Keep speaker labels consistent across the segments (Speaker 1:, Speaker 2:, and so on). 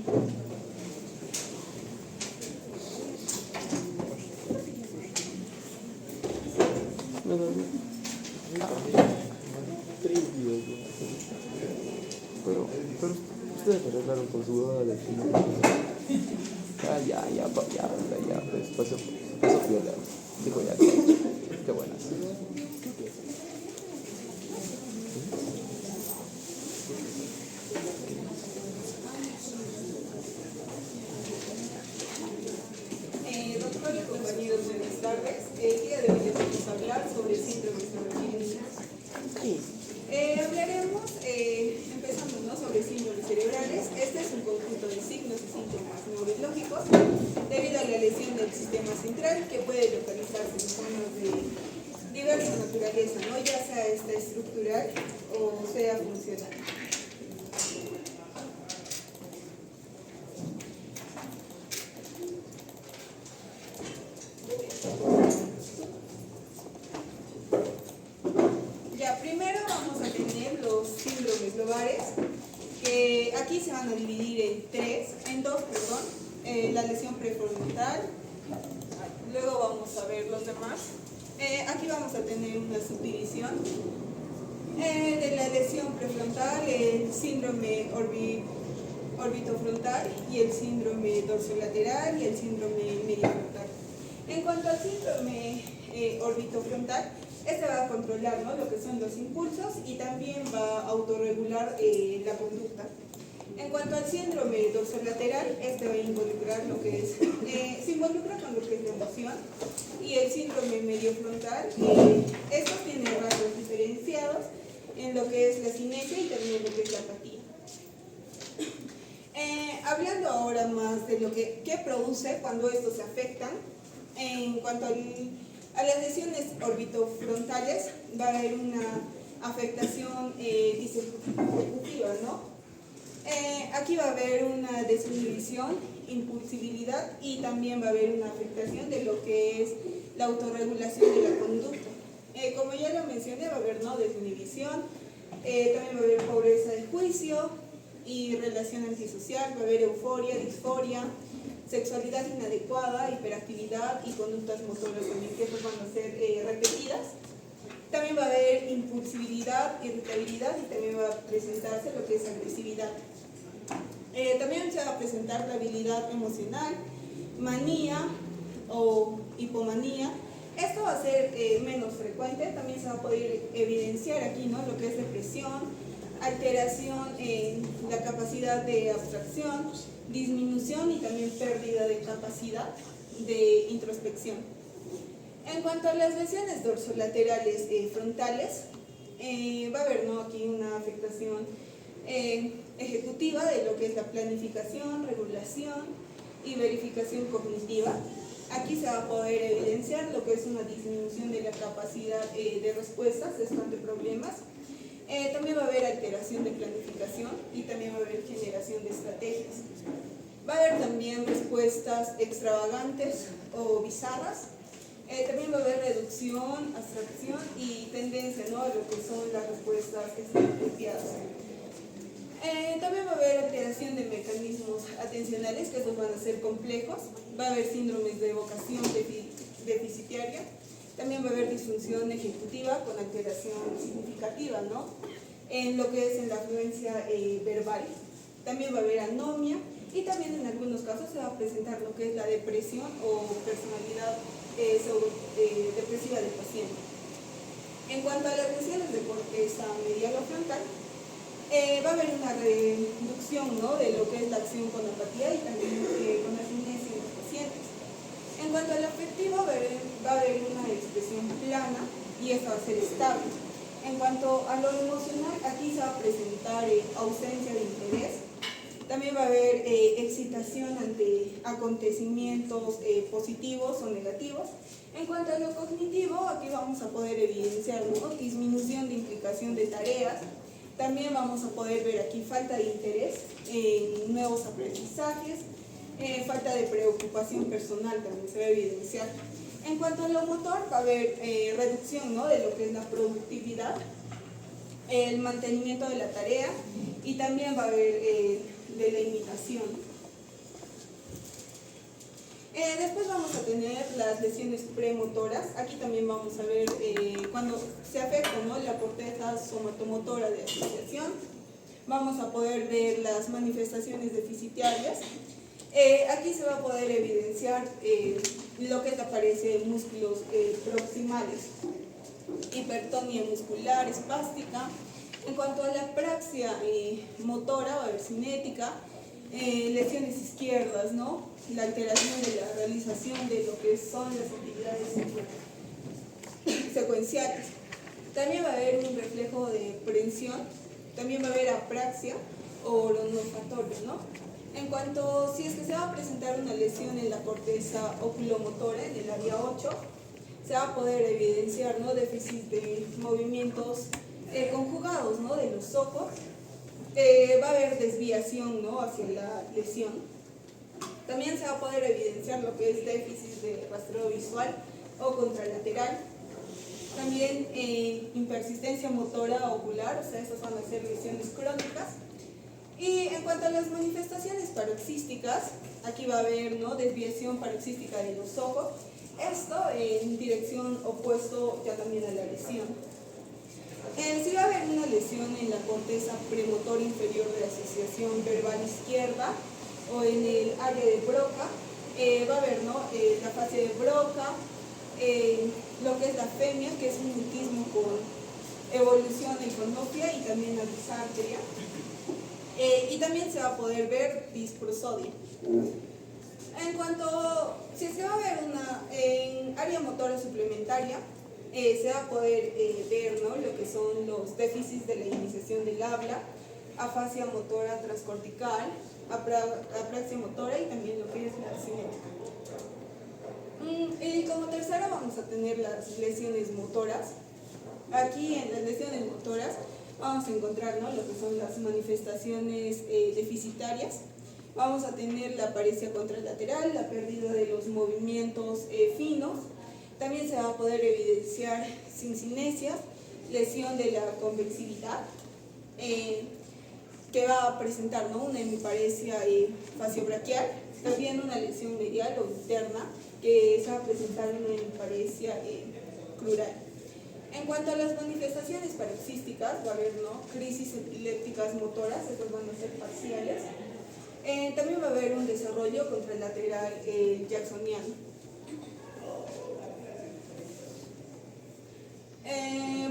Speaker 1: Pero ustedes arreglaron con su boda de final. Ya, pues pasó piola. Dijo ya, qué buenas.
Speaker 2: Doctor y compañeros, buenas tardes. El día de hoy les vamos a hablar sobre síndrome cerebral. Hablaremos, empezando, ¿no?, sobre síndromes cerebrales. Este es un conjunto de signos y síntomas neurológicos debido a la lesión del sistema central que puede localizarse en zonas de diversa naturaleza, ¿no?, ya sea esta estructural o sea funcional. Que aquí se van a dividir en dos, la lesión prefrontal, luego vamos a ver los demás. Aquí vamos a tener una subdivisión de la lesión prefrontal, el síndrome orbitofrontal y el síndrome dorsolateral y el síndrome mediofrontal. En cuanto al síndrome orbitofrontal, este va a controlar, ¿no?, lo que son los impulsos y también va a autorregular la conducta. En cuanto al síndrome dorsolateral, este va a involucrar lo que es, se involucra con lo que es la emoción, y el síndrome mediofrontal, estos tienen rasgos diferenciados en lo que es la cinesia y también lo que es la apatía. Hablando ahora más de lo que produce cuando estos se afectan, en cuanto a las lesiones orbitofrontales, va a haber una afectación disecutiva, ¿no? Aquí va a haber una desinhibición, impulsividad, y también va a haber una afectación de lo que es la autorregulación de la conducta. Como ya lo mencioné, va a haber, ¿no?, desinhibición, también va a haber pobreza de juicio y relación antisocial, va a haber euforia, disforia, sexualidad inadecuada, hiperactividad y conductas motoras también, que esas van a ser repetidas. También va a haber impulsividad, irritabilidad, y también va a presentarse lo que es agresividad. También se va a presentar labilidad emocional, manía o hipomanía. Esto va a ser menos frecuente. También se va a poder evidenciar aquí, ¿no?, lo que es depresión, alteración en la capacidad de abstracción, disminución y también pérdida de capacidad de introspección. En cuanto a las lesiones dorsolaterales frontales, va a haber, ¿no?, aquí una afectación ejecutiva de lo que es la planificación, regulación y verificación cognitiva. Aquí se va a poder evidenciar lo que es una disminución de la capacidad de respuestas ante problemas. También va a haber alteración de planificación y también va a haber generación de estrategias. Va a haber también respuestas extravagantes o bizarras. También va a haber reducción, abstracción y tendencia, ¿no?, a lo que son las respuestas estereotipiadas. También va a haber alteración de mecanismos atencionales, que estos van a ser complejos. Va a haber síndromes de evocación deficitaria. También va a haber disfunción ejecutiva con alteración significativa, ¿no?, en lo que es en la fluencia verbal. También va a haber anomia, y también en algunos casos se va a presentar lo que es la depresión o personalidad depresiva del paciente. En cuanto a las lesiones de corteza medialofrontal, va a haber una reducción, ¿no?, de lo que es la acción con apatía y también con la cinesia en los pacientes. En cuanto al afectivo, va a haber una expresión plana y esta va a ser estable. En cuanto a lo emocional, aquí se va a presentar ausencia de interés. También va a haber excitación ante acontecimientos positivos o negativos. En cuanto a lo cognitivo, aquí vamos a poder evidenciar, ¿no?, disminución de implicación de tareas. También vamos a poder ver aquí falta de interés en nuevos aprendizajes, falta de preocupación personal también se va a evidenciar. En cuanto a lo motor, va a haber reducción, ¿no?, de lo que es la productividad, el mantenimiento de la tarea, y también va a haber de la imitación Después vamos a tener las lesiones premotoras. Aquí también vamos a ver cuando se afecta, ¿no?, la corteza somatomotora de asociación. Vamos a poder ver las manifestaciones deficitarias. Aquí se va a poder evidenciar lo que aparece en músculos proximales, hipertonía muscular espástica. En cuanto a la apraxia motora o cinética, lesiones izquierdas, ¿no?, la alteración de la realización de lo que son las actividades secuenciales. También va a haber un reflejo de prensión, también va a haber apraxia o olfatorio, ¿no? En cuanto, si es que se va a presentar una lesión en la corteza oculomotora, en el área 8, se va a poder evidenciar, ¿no?, déficit de movimientos conjugados, ¿no?, de los ojos. Va a haber desviación, ¿no?, hacia la lesión. También se va a poder evidenciar lo que es déficit de rastreo visual o contralateral. También impersistencia motora ocular, o sea, esas van a ser lesiones crónicas. Y en cuanto a las manifestaciones paroxísticas, aquí va a haber, ¿no?, desviación paroxística de los ojos. Esto en dirección opuesto ya también a la lesión. Si va a haber una lesión en la corteza premotora inferior de asociación verbal izquierda o en el área de Broca, va a haber, ¿no?, la fase de Broca, lo que es la femia, que es un mutismo con evolución hiponofia y también anisartria. Y también se va a poder ver disprosodia. En cuanto, si se va a ver en área motora suplementaria, se va a poder ver, ¿no?, lo que son los déficits de la iniciación del habla, afasia motora transcortical, apraxia motora y también lo que es la cinética. Y como tercera vamos a tener las lesiones motoras. Aquí en las lesiones motoras vamos a encontrar, ¿no?, lo que son las manifestaciones deficitarias. Vamos a tener la paresia contralateral, la pérdida de los movimientos finos. También se va a poder evidenciar sincinesias, lesión de la convexividad, que va a presentar, ¿no?, una hemiparesia faciobraquial, también una lesión medial o interna, que se va a presentar una hemiparesia crural. En cuanto a las manifestaciones paroxísticas, va a haber, ¿no?, crisis epilépticas motoras, estas van a ser parciales. También va a haber un desarrollo contralateral jacksoniano.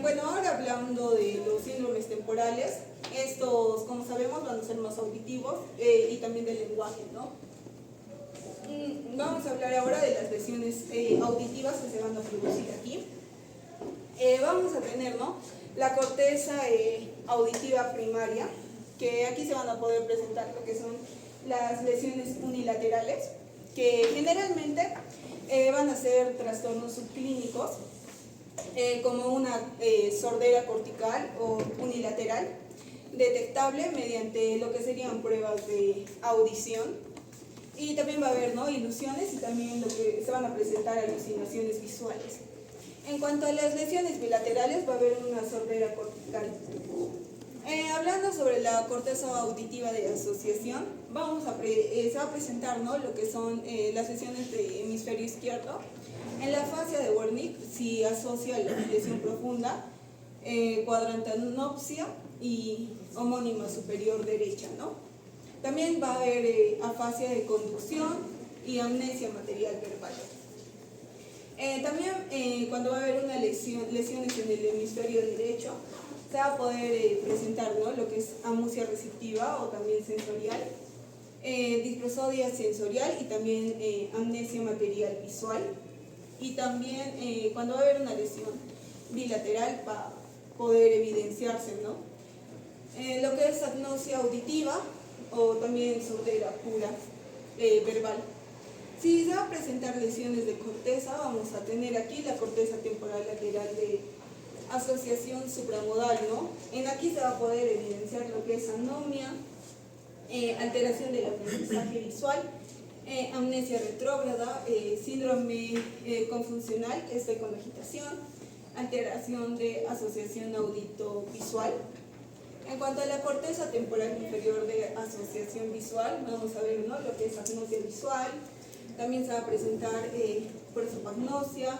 Speaker 2: Bueno, ahora hablando de los síndromes temporales, estos, como sabemos, van a ser más auditivos y también del lenguaje, ¿no? Vamos a hablar ahora de las lesiones auditivas que se van a producir aquí. Vamos a tener, ¿no?, la corteza auditiva primaria, que aquí se van a poder presentar lo que son las lesiones unilaterales, que generalmente van a ser trastornos subclínicos, como una sordera cortical o unilateral, detectable mediante lo que serían pruebas de audición. Y también va a haber, ¿no?, ilusiones y también lo que se van a presentar alucinaciones visuales. En cuanto a las lesiones bilaterales, va a haber una sordera cortical. Hablando sobre la corteza auditiva de asociación, se va a presentar, ¿no?, lo que son las lesiones de hemisferio izquierdo. En la fascia de Wernicke, si asocia la lesión profunda, cuadrantanopsia y homónima superior derecha, ¿no? También va a haber afasia de conducción y amnesia material verbal. También cuando va a haber una lesiones en el hemisferio derecho, se va a poder presentar, ¿no?, lo que es amusia receptiva o también sensorial, disprosodia sensorial y también amnesia material visual. Y también cuando va a haber una lesión bilateral para poder evidenciarse, ¿no?, lo que es agnosia auditiva o también sordera pura verbal. Si se va a presentar lesiones de corteza, vamos a tener aquí la corteza temporal lateral de asociación supramodal, ¿no? En aquí se va a poder evidenciar lo que es anomia, alteración del aprendizaje visual, amnesia retrógrada, síndrome confuncional, que es con agitación, alteración de asociación audito-visual. En cuanto a la corteza temporal inferior de asociación visual, vamos a ver, ¿no?, lo que es agnosia visual, También se va a presentar prosopagnosia,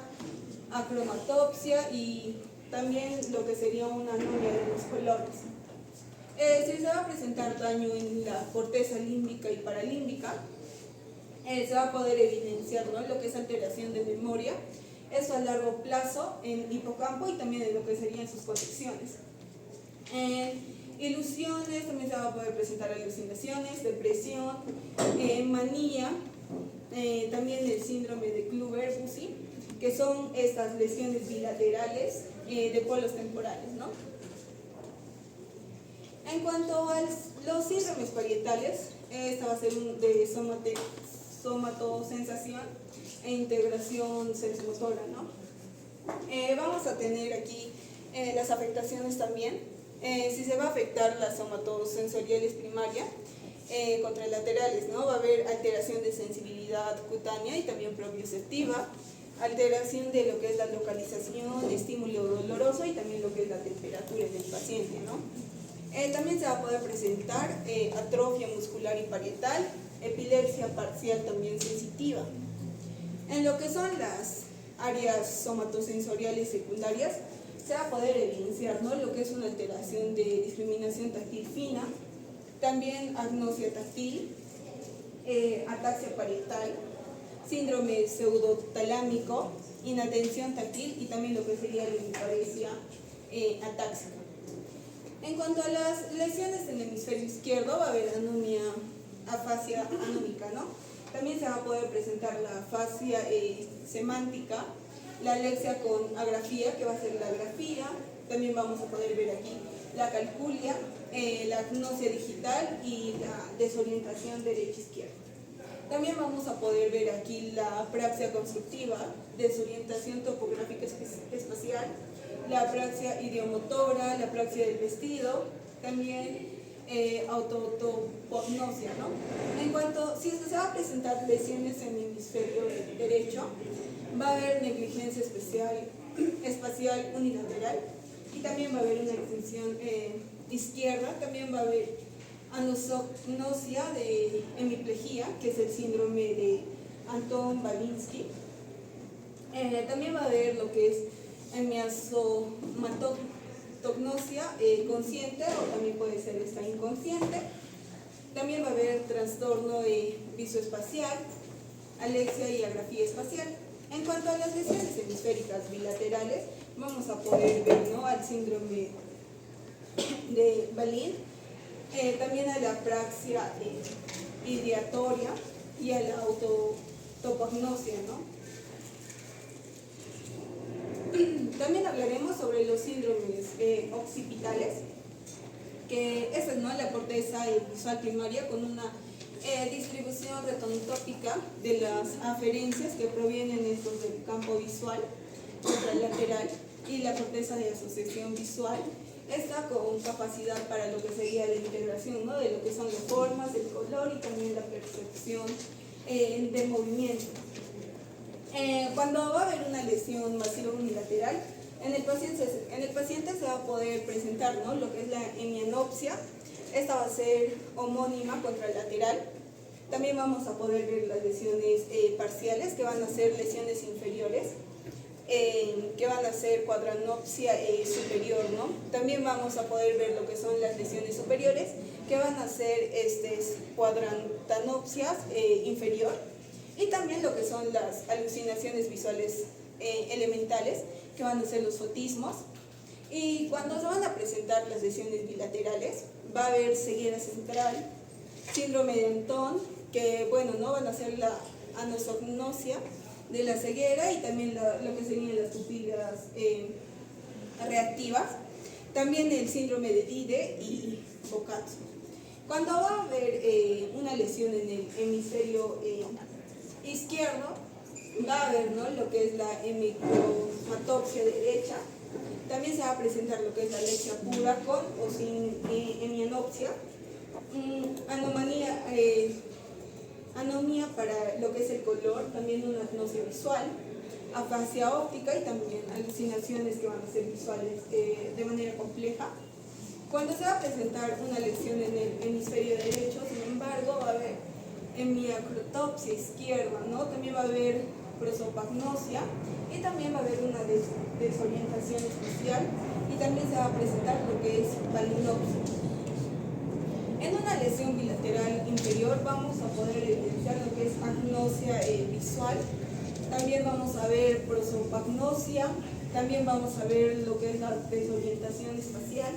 Speaker 2: acromatopsia y también lo que sería una anomia de los colores. Si se va a presentar daño en la corteza límbica y paralímbica, se va a poder evidenciar, ¿no?, lo que es alteración de memoria, eso a largo plazo en hipocampo y también en lo que serían sus conexiones. Ilusiones, también se va a poder presentar alucinaciones, depresión, manía, también el síndrome de Kluver-Bucy, que son estas lesiones bilaterales de polos temporales, ¿no? En cuanto a los síndromes parietales, esta va a ser de somatosensación e integración sensomotora, ¿no? Vamos a tener aquí las afectaciones también. Si se va a afectar las somatosensoriales primaria, contralaterales, ¿no? Va a haber alteración de sensibilidad cutánea y también propioceptiva, alteración de lo que es la localización, estímulo doloroso y también lo que es la temperatura en el paciente, ¿no? También se va a poder presentar atrofia muscular y parietal, epilepsia parcial también sensitiva. En lo que son las áreas somatosensoriales secundarias, se va a poder evidenciar, ¿no?, lo que es una alteración de discriminación táctil fina, también agnosia táctil, ataxia parietal, síndrome pseudotalámico, inatención táctil y también lo que sería la hemiparesia atáxica. En cuanto a las lesiones en el hemisferio izquierdo, va a haber anomia, afasia anómica, ¿no? También se va a poder presentar la afasia semántica, la alexia con agrafía, que va a ser la grafía. También vamos a poder ver aquí la calculia, la agnosia digital y la desorientación derecha-izquierda. También vamos a poder ver aquí la apraxia constructiva, desorientación topográfica espacial, la apraxia idiomotora, la apraxia del vestido, también autotopognosia, ¿no? En cuanto, si se va a presentar lesiones en el hemisferio derecho, va a haber negligencia espacial unilateral y también va a haber una extensión izquierda, también va a haber anosognosia de hemiplegia, que es el síndrome de Anton-Balinsky. También va a haber lo que es hemiasomatognosia consciente o también puede ser esta inconsciente. También va a haber trastorno visoespacial, alexia y agrafía espacial. En cuanto a las lesiones hemisféricas bilaterales, vamos a poder ver, ¿no?, al síndrome de Balin, también a la apraxia ideatoria y a la autotopognosia, ¿no? También hablaremos sobre los síndromes occipitales, que esa es, ¿no?, la corteza visual primaria con una distribución retinotópica de las aferencias que provienen estos del campo visual contralateral y la corteza de asociación visual. Esta con capacidad para lo que sería la integración, ¿no?, de lo que son las formas, el color y también la percepción de movimiento. Cuando va a haber una lesión masiva unilateral, en el paciente se va a poder presentar, ¿no?, lo que es la hemianopsia. Esta va a ser homónima contralateral. También vamos a poder ver las lesiones parciales, que van a ser lesiones inferiores, que van a ser cuadranopsia superior, ¿no? También vamos a poder ver lo que son las lesiones superiores, que van a ser cuadrantanopsias inferior, y también lo que son las alucinaciones visuales elementales, que van a ser los fotismos. Y cuando se van a presentar las lesiones bilaterales, va a haber ceguera central, síndrome de Anton, que bueno, no van a ser la anosognosia de la ceguera y también lo que serían las pupilas reactivas, también el síndrome de Dide y Boccaccio. Cuando va a haber una lesión en el hemisferio izquierdo, va a haber, ¿no?, lo que es la hemicromatopsia derecha. También se va a presentar lo que es la alexia pura con o sin hemianopsia, anomia para lo que es el color, también una agnosia visual, afasia óptica y también alucinaciones que van a ser visuales de manera compleja. Cuando se va a presentar una lesión en el hemisferio derecho, sin embargo, va a haber necropsia izquierda, ¿no? También va a haber prosopagnosia y también va a haber una desorientación espacial y también se va a presentar lo que es palinopsia. En una lesión bilateral inferior vamos a poder evidenciar lo que es agnosia visual, también vamos a ver prosopagnosia, también vamos a ver lo que es la desorientación espacial,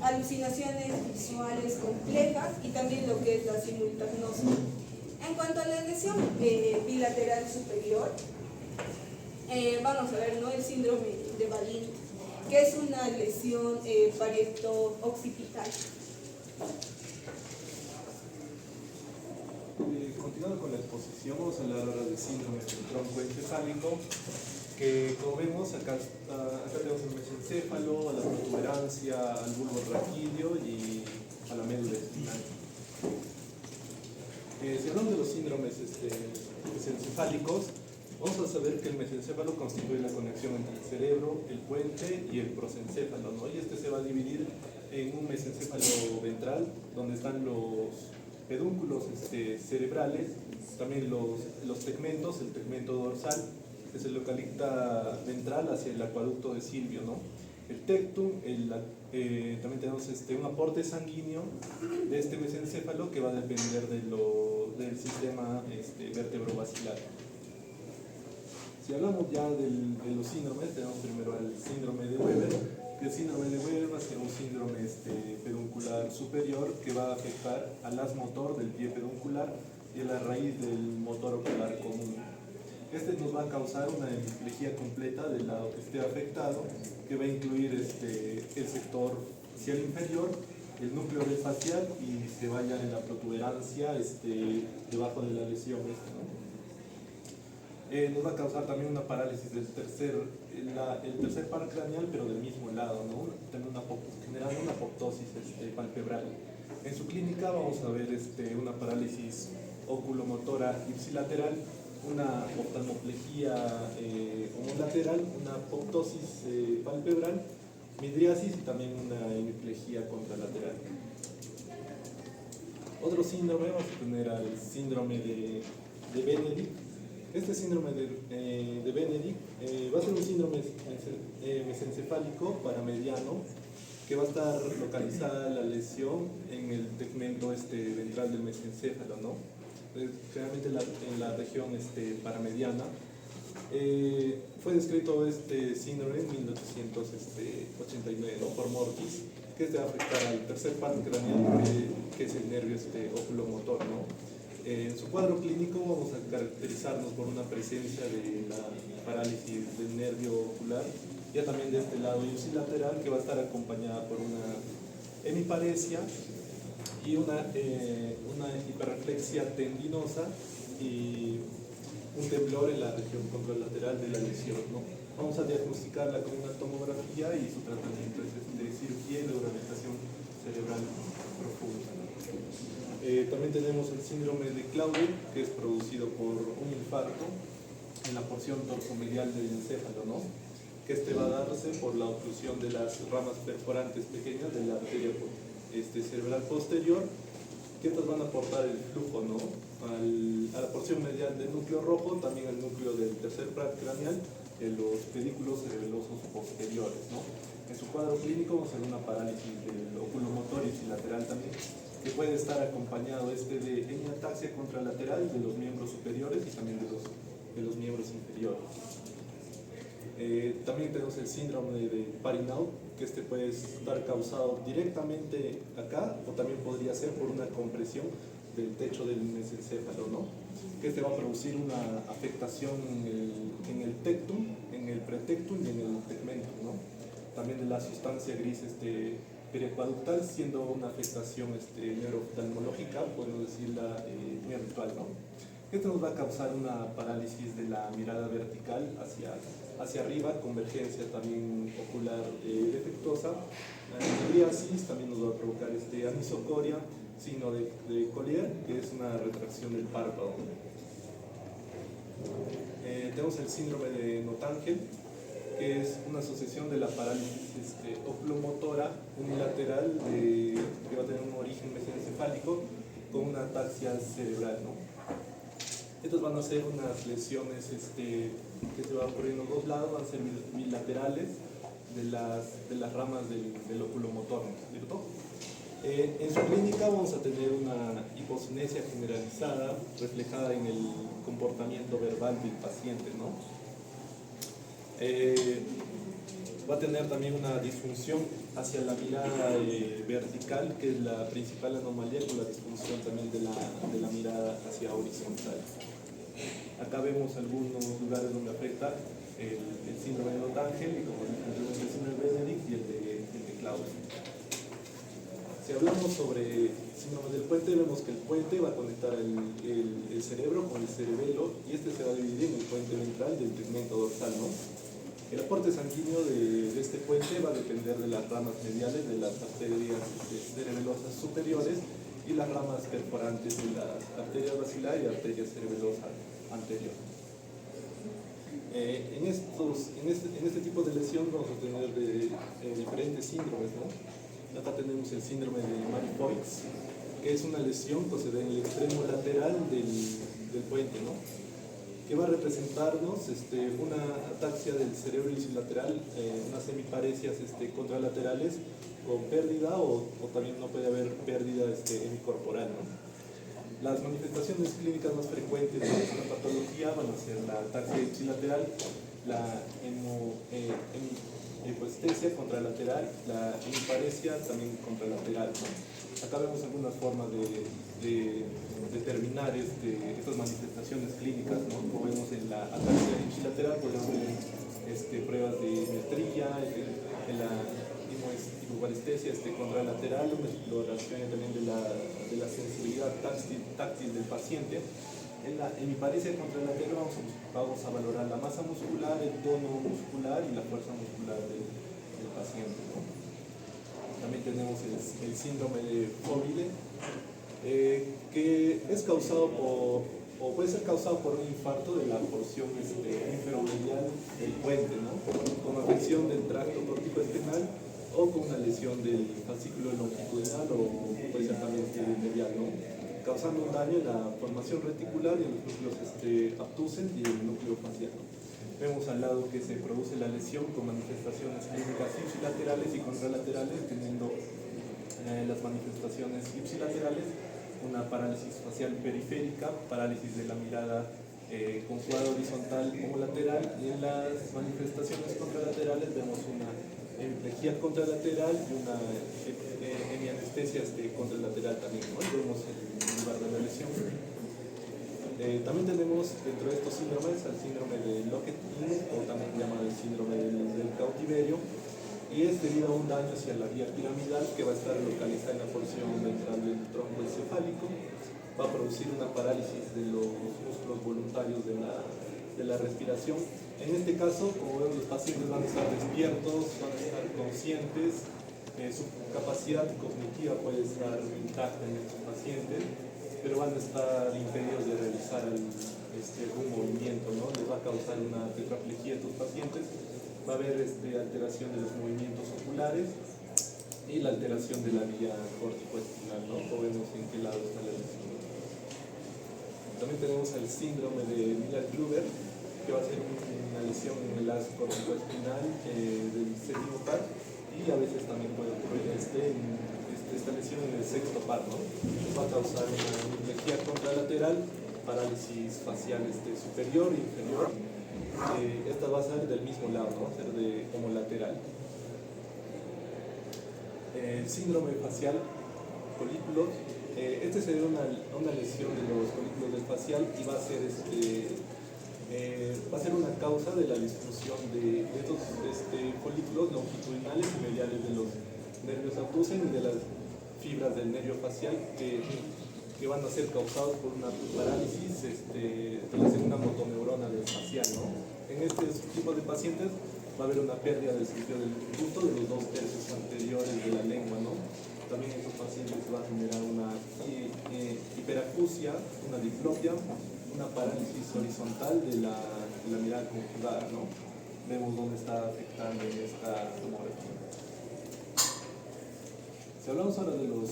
Speaker 2: alucinaciones visuales complejas y también lo que es la simultagnosia. En cuanto a la lesión bilateral superior, vamos a ver, ¿no?, el síndrome de Balint, que es una lesión parieto-occipital.
Speaker 3: Continuando con la exposición, vamos a hablar ahora del síndrome del tronco encefálico, que como vemos acá tenemos el mesencéfalo, a la protuberancia, al bulbo raquídeo y a la médula espinal. Si hablamos de los síndromes mesencefálicos, vamos a saber que el mesencéfalo constituye la conexión entre el cerebro, el puente y el prosencéfalo, ¿no? Y este se va a dividir en un mesencéfalo ventral, donde están los pedúnculos cerebrales, también los tegmentos, el tegmento dorsal, que se localiza ventral hacia el acueducto de Silvio, ¿no? El tectum, también tenemos un aporte sanguíneo de este mesencéfalo que va a depender del sistema vértebro-basilar. Si hablamos ya de los síndromes, tenemos primero el síndrome de Weber, que el síndrome de Weber va a ser un síndrome peduncular superior que va a afectar al haz motor del pie peduncular y a la raíz del motor ocular común. Este nos va a causar una hemiplegia completa del lado que esté afectado, que va a incluir el sector facial inferior, el núcleo del facial y se vaya en la protuberancia debajo de la lesión, ¿no? Nos va a causar también una parálisis del el tercer par craneal, pero del mismo lado, ¿no? Generando una apoptosis palpebral. En su clínica vamos a ver una parálisis oculomotora ipsilateral, una oftalmoplegia homolateral, una apoptosis palpebral, midriasis y también una hemiplegia contralateral. Otro síndrome, vamos a tener al síndrome de Benedict. Este síndrome de Benedict va a ser un síndrome mesencefálico paramediano, que va a estar localizada la lesión en el tegmento ventral del mesencéfalo, ¿no? Generalmente en la región paramediana. Fue descrito este síndrome en 1889, ¿no?, por Mortis, que va a afectar al tercer par craneal, que es el nervio oculomotor, ¿no? En su cuadro clínico vamos a caracterizarnos por una presencia de la parálisis del nervio ocular, ya también de este lado ipsilateral, que va a estar acompañada por una hemiparesia y una hiperreflexia tendinosa y un temblor en la región contralateral de la lesión, ¿no? Vamos a diagnosticarla con una tomografía y su tratamiento es cirugía y rehabilitación cerebral profunda. También tenemos el síndrome de Claude, que es producido por un infarto en la porción dorsomedial del encéfalo, ¿no? Que va a darse por la oclusión de las ramas perforantes pequeñas de la arteria cerebral posterior, que van a aportar el flujo, ¿no?, a la porción medial del núcleo rojo, también al núcleo del tercer par craneal, en los pedículos cerebelosos posteriores, ¿no? En su cuadro clínico vamos a ver una parálisis del oculomotor ipsilateral también, que puede estar acompañado de hemiataxia contralateral de los miembros superiores y también de los miembros inferiores. También tenemos el síndrome de Parinau, que puede estar causado directamente acá, o también podría ser por una compresión del techo del mesencéfalo, ¿no? Que va a producir una afectación en el tectum, en el pretectum y en el tegmentum, ¿no? También de la sustancia gris periacueductal, siendo una afectación neurooftalmológica, podemos decirla muy habitual, ¿no? Esto nos va a causar una parálisis de la mirada vertical hacia arriba, convergencia también ocular defectuosa. La midriasis también nos va a provocar anisocoria, signo de Collier, que es una retracción del párpado. Tenemos el síndrome de Notángel, que es una asociación de la parálisis oculomotora unilateral que va a tener un origen mesencefálico con una ataxia cerebral, ¿no? Estas van a ser unas lesiones que se van ocurriendo en los dos lados, van a ser bilaterales de las ramas del oculomotor, ¿no? ¿Cierto? En su clínica vamos a tener una hipocinesia generalizada reflejada en el comportamiento verbal del paciente, ¿no? Va a tener también una disfunción hacia la mirada vertical, que es la principal anomalía, con la disfunción también de la mirada hacia horizontal. Acá vemos algunos lugares donde afecta el síndrome de Notángel, y como dije anteriormente, el síndrome de Benedict y el de Clausen. Si hablamos sobre síndrome del puente, vemos que el puente va a conectar el cerebro con el cerebelo, y este se va a dividir en el puente ventral del tegmento dorsal, ¿no? El aporte sanguíneo de este puente va a depender de las ramas mediales de las arterias cerebelosas superiores y las ramas perforantes de las arterias basilar y arterias cerebelosas anterior. En este tipo de lesión vamos a tener diferentes síndromes, ¿no? Acá tenemos el síndrome de Marie-Foix, que es una lesión que se da en el extremo lateral del puente, ¿no? Que va a representarnos una ataxia del cerebro iliolateral, unas hemiparesias contralaterales con pérdida, o también no puede haber pérdida hemicorporal, ¿no? Las manifestaciones clínicas más frecuentes de esta patología van a ser la ataxia ipsilateral, la hipoestesia contralateral, la hemiparesia también contralateral, ¿no? Acá vemos algunas formas de determinar estas manifestaciones clínicas, ¿no? Como vemos en la ataxia ipsilateral, podemos ver pruebas de metría, en la hipoparestesia contralateral, una exploración también de la sensibilidad táctil del paciente. En la hemiparesia contralateral vamos a valorar la masa muscular, el tono muscular y la fuerza muscular del paciente, ¿no? También tenemos el síndrome de Foville, que es causado o puede ser causado por un infarto de la porción inferomedial del puente, ¿no? Con afección del tracto corticoespinal o con una lesión del fascículo longitudinal, o puede ser también medial, ¿no? Causando un daño en la formación reticular y en los núcleos abducens y el núcleo facial, ¿no? Vemos al lado que se produce la lesión con manifestaciones clínicas ipsilaterales y contralaterales, teniendo las manifestaciones ipsilaterales una parálisis facial periférica, parálisis de la mirada con cuadro horizontal como lateral, y en las manifestaciones contralaterales vemos una hemiplegia contralateral y una hemianestesia contralateral también, ¿no? Y vemos el lugar de la lesión. También tenemos dentro de estos síndromes al síndrome de Lockett-In, o también llamado el síndrome del cautiverio, y es debido a un daño hacia la vía piramidal que va a estar localizada en la porción ventral del tronco encefálico. Va a producir una parálisis de los músculos voluntarios de la respiración. En este caso, como vemos, los pacientes van a estar despiertos, van a estar conscientes, su capacidad cognitiva puede estar intacta en estos pacientes, pero van a estar impedidos de realizar algún movimiento, ¿no? Les va a causar una tetraplegia a estos pacientes. Va a haber alteración de los movimientos oculares y la alteración de la vía corticoespinal, ¿no? Como vemos en qué lado está la lesión. También tenemos el síndrome de Miller-Gruber, que va a ser una lesión en el lazo corticoespinal del séptimo par, y a veces también puede ocurrir esta lesión en el sexto par, ¿no? Va a causar una hemiplegia contralateral, parálisis facial superior e inferior. Esta va a ser del mismo lado, ¿no? Va a ser como lateral. Síndrome facial, folículos. Este sería una lesión de los folículos del facial, y va a ser una causa de la disfunción de estos folículos longitudinales y mediales de los nervios abducens y de las fibras del nervio facial, que van a ser causados por una parálisis de la segunda motoneurona del facial, ¿no? En este tipo de pacientes va a haber una pérdida del sentido del gusto de los 2 tercios anteriores de la lengua, ¿no? También en estos pacientes se va a generar una hiperacusia, una diplopia, una parálisis horizontal de la mirada conjugada, ¿no? Vemos dónde está afectando esta tomografía. Si hablamos ahora de los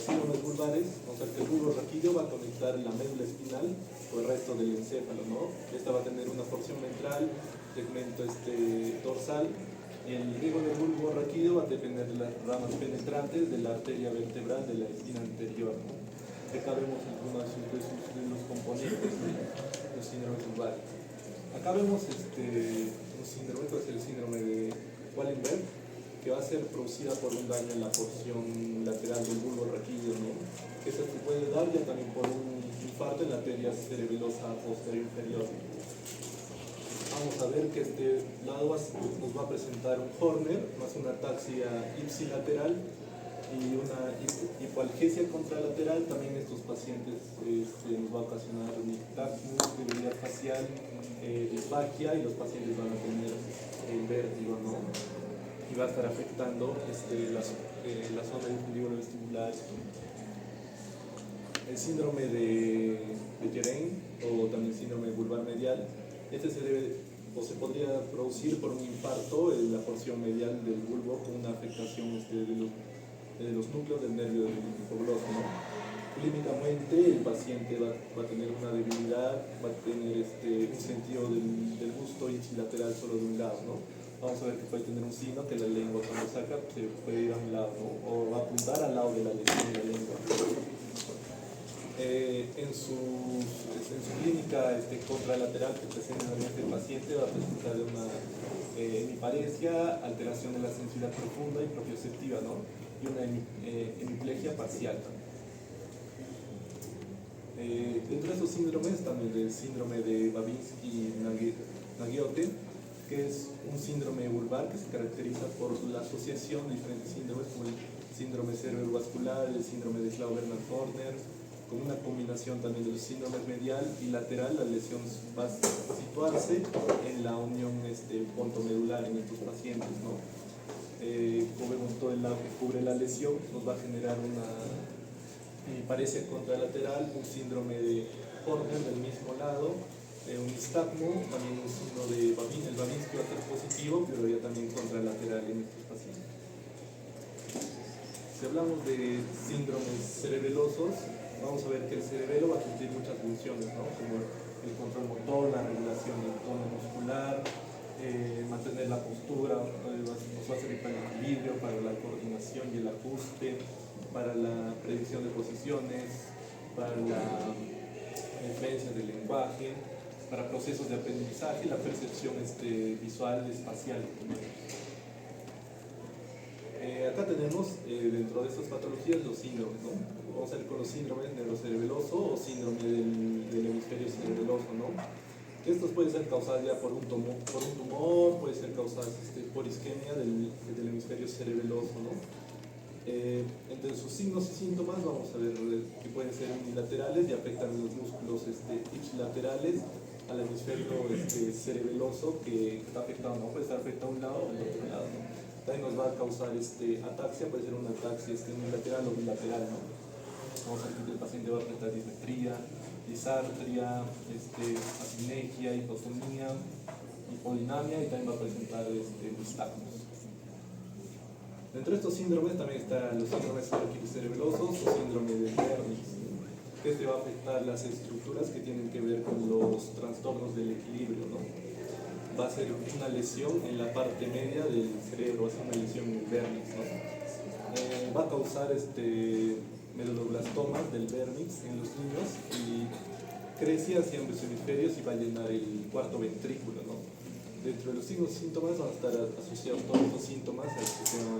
Speaker 3: síndromes vulvares, vamos a ver que el bulbo raquídeo va a conectar la médula espinal con el resto del encéfalo, ¿no? Esta va a tener una porción ventral, segmento dorsal. El riego del bulbo raquídeo va a depender de las ramas penetrantes de la arteria vertebral de la espina anterior, ¿no? Acá vemos algunos de los componentes de los síndromes bulbares. Acá vemos un síndrome, que es el síndrome de Wallenberg, que va a ser producida por un daño en la porción lateral del bulbo raquídeo, ¿no? Que se puede dar ya también por un infarto en la arteria cerebelosa posterior inferior. Vamos a ver que este lado nos va a presentar un Horner más una ataxia ipsilateral y una hipoalgesia contralateral. También estos pacientes nos va a ocasionar nistagmus, debilidad facial, disfagia, y los pacientes van a tener el vértigo, ¿no? Y va a estar afectando la zona del fundíbulo vestibular. El síndrome de Guerin, o también síndrome bulbar medial, este se debe o se podría producir por un infarto en la porción medial del bulbo con una afectación de los núcleos del nervio del hipogloso, ¿no? Clínicamente el paciente va a tener una debilidad, va a tener un sentido del gusto ipsilateral solo de un lado, ¿no? Vamos a ver que puede tener un signo que la lengua cuando saca se puede ir a un lado, ¿no? O va a apuntar al lado de la lesión de la lengua. En su clínica contralateral que presenta este paciente va a presentar una hemiparesia, alteración de la sensibilidad profunda y propioceptiva, ¿no? Y una hemiplegia parcial. Dentro de esos síndromes también el síndrome de Babinski-Nagiotto, que es un síndrome bulbar que se caracteriza por la asociación de diferentes síndromes como el síndrome cerebrovascular, el síndrome de Schlau-Bernard-Horner, con una combinación también de los síndromes medial y lateral. La lesión va a situarse en la unión pontomedular en estos pacientes, ¿no? Como vemos, todo el lado que cubre la lesión nos va a generar una hemiparesia contralateral, un síndrome de Horner del mismo lado, un nistagmo, también un signo de Babin. El Babinski va a ser positivo, pero ya también contralateral en estos pacientes. Si hablamos de síndromes cerebelosos, vamos a ver que el cerebelo va a cumplir muchas funciones, ¿no? Como el control motor, la regulación del tono muscular, mantener la postura, nos va a servir para el equilibrio, para la coordinación y el ajuste, para la predicción de posiciones, para la influencia del lenguaje, para procesos de aprendizaje y la percepción visual espacial. Acá tenemos dentro de estas patologías los síndromes, ¿no? Vamos a ver con los síndromes neurocerebeloso o síndrome del hemisferio cerebeloso, ¿no? Estos pueden ser causados ya por un tumor, puede ser causados por isquemia del hemisferio cerebeloso, ¿no? Entre sus signos y síntomas vamos a ver que pueden ser unilaterales y afectan los músculos ipsilaterales al hemisferio cerebeloso que está afectado, ¿no? Puede estar afectado a un lado o al otro lado, ¿no? También nos va a causar ataxia, puede ser una ataxia unilateral o bilateral, ¿no? Vamos a ver que el paciente va a presentar dismetría, disartria, apinexia, hipotonía, hipodinamia, y también va a presentar nistagmus. Dentro de estos síndromes también están los síndromes cerebelosos o síndrome de Wernicke, que va a afectar las estructuras que tienen que ver con los trastornos del equilibrio, ¿no? Va a ser una lesión en la parte media del cerebro, va a ser una lesión en Wernicke, ¿no? Va a causar meduloblastomas del Wernicke en los niños y crece hacia ambos hemisferios y va a llenar el cuarto ventrículo, ¿no? Dentro de los signos y síntomas van a estar asociados todos los síntomas al sistema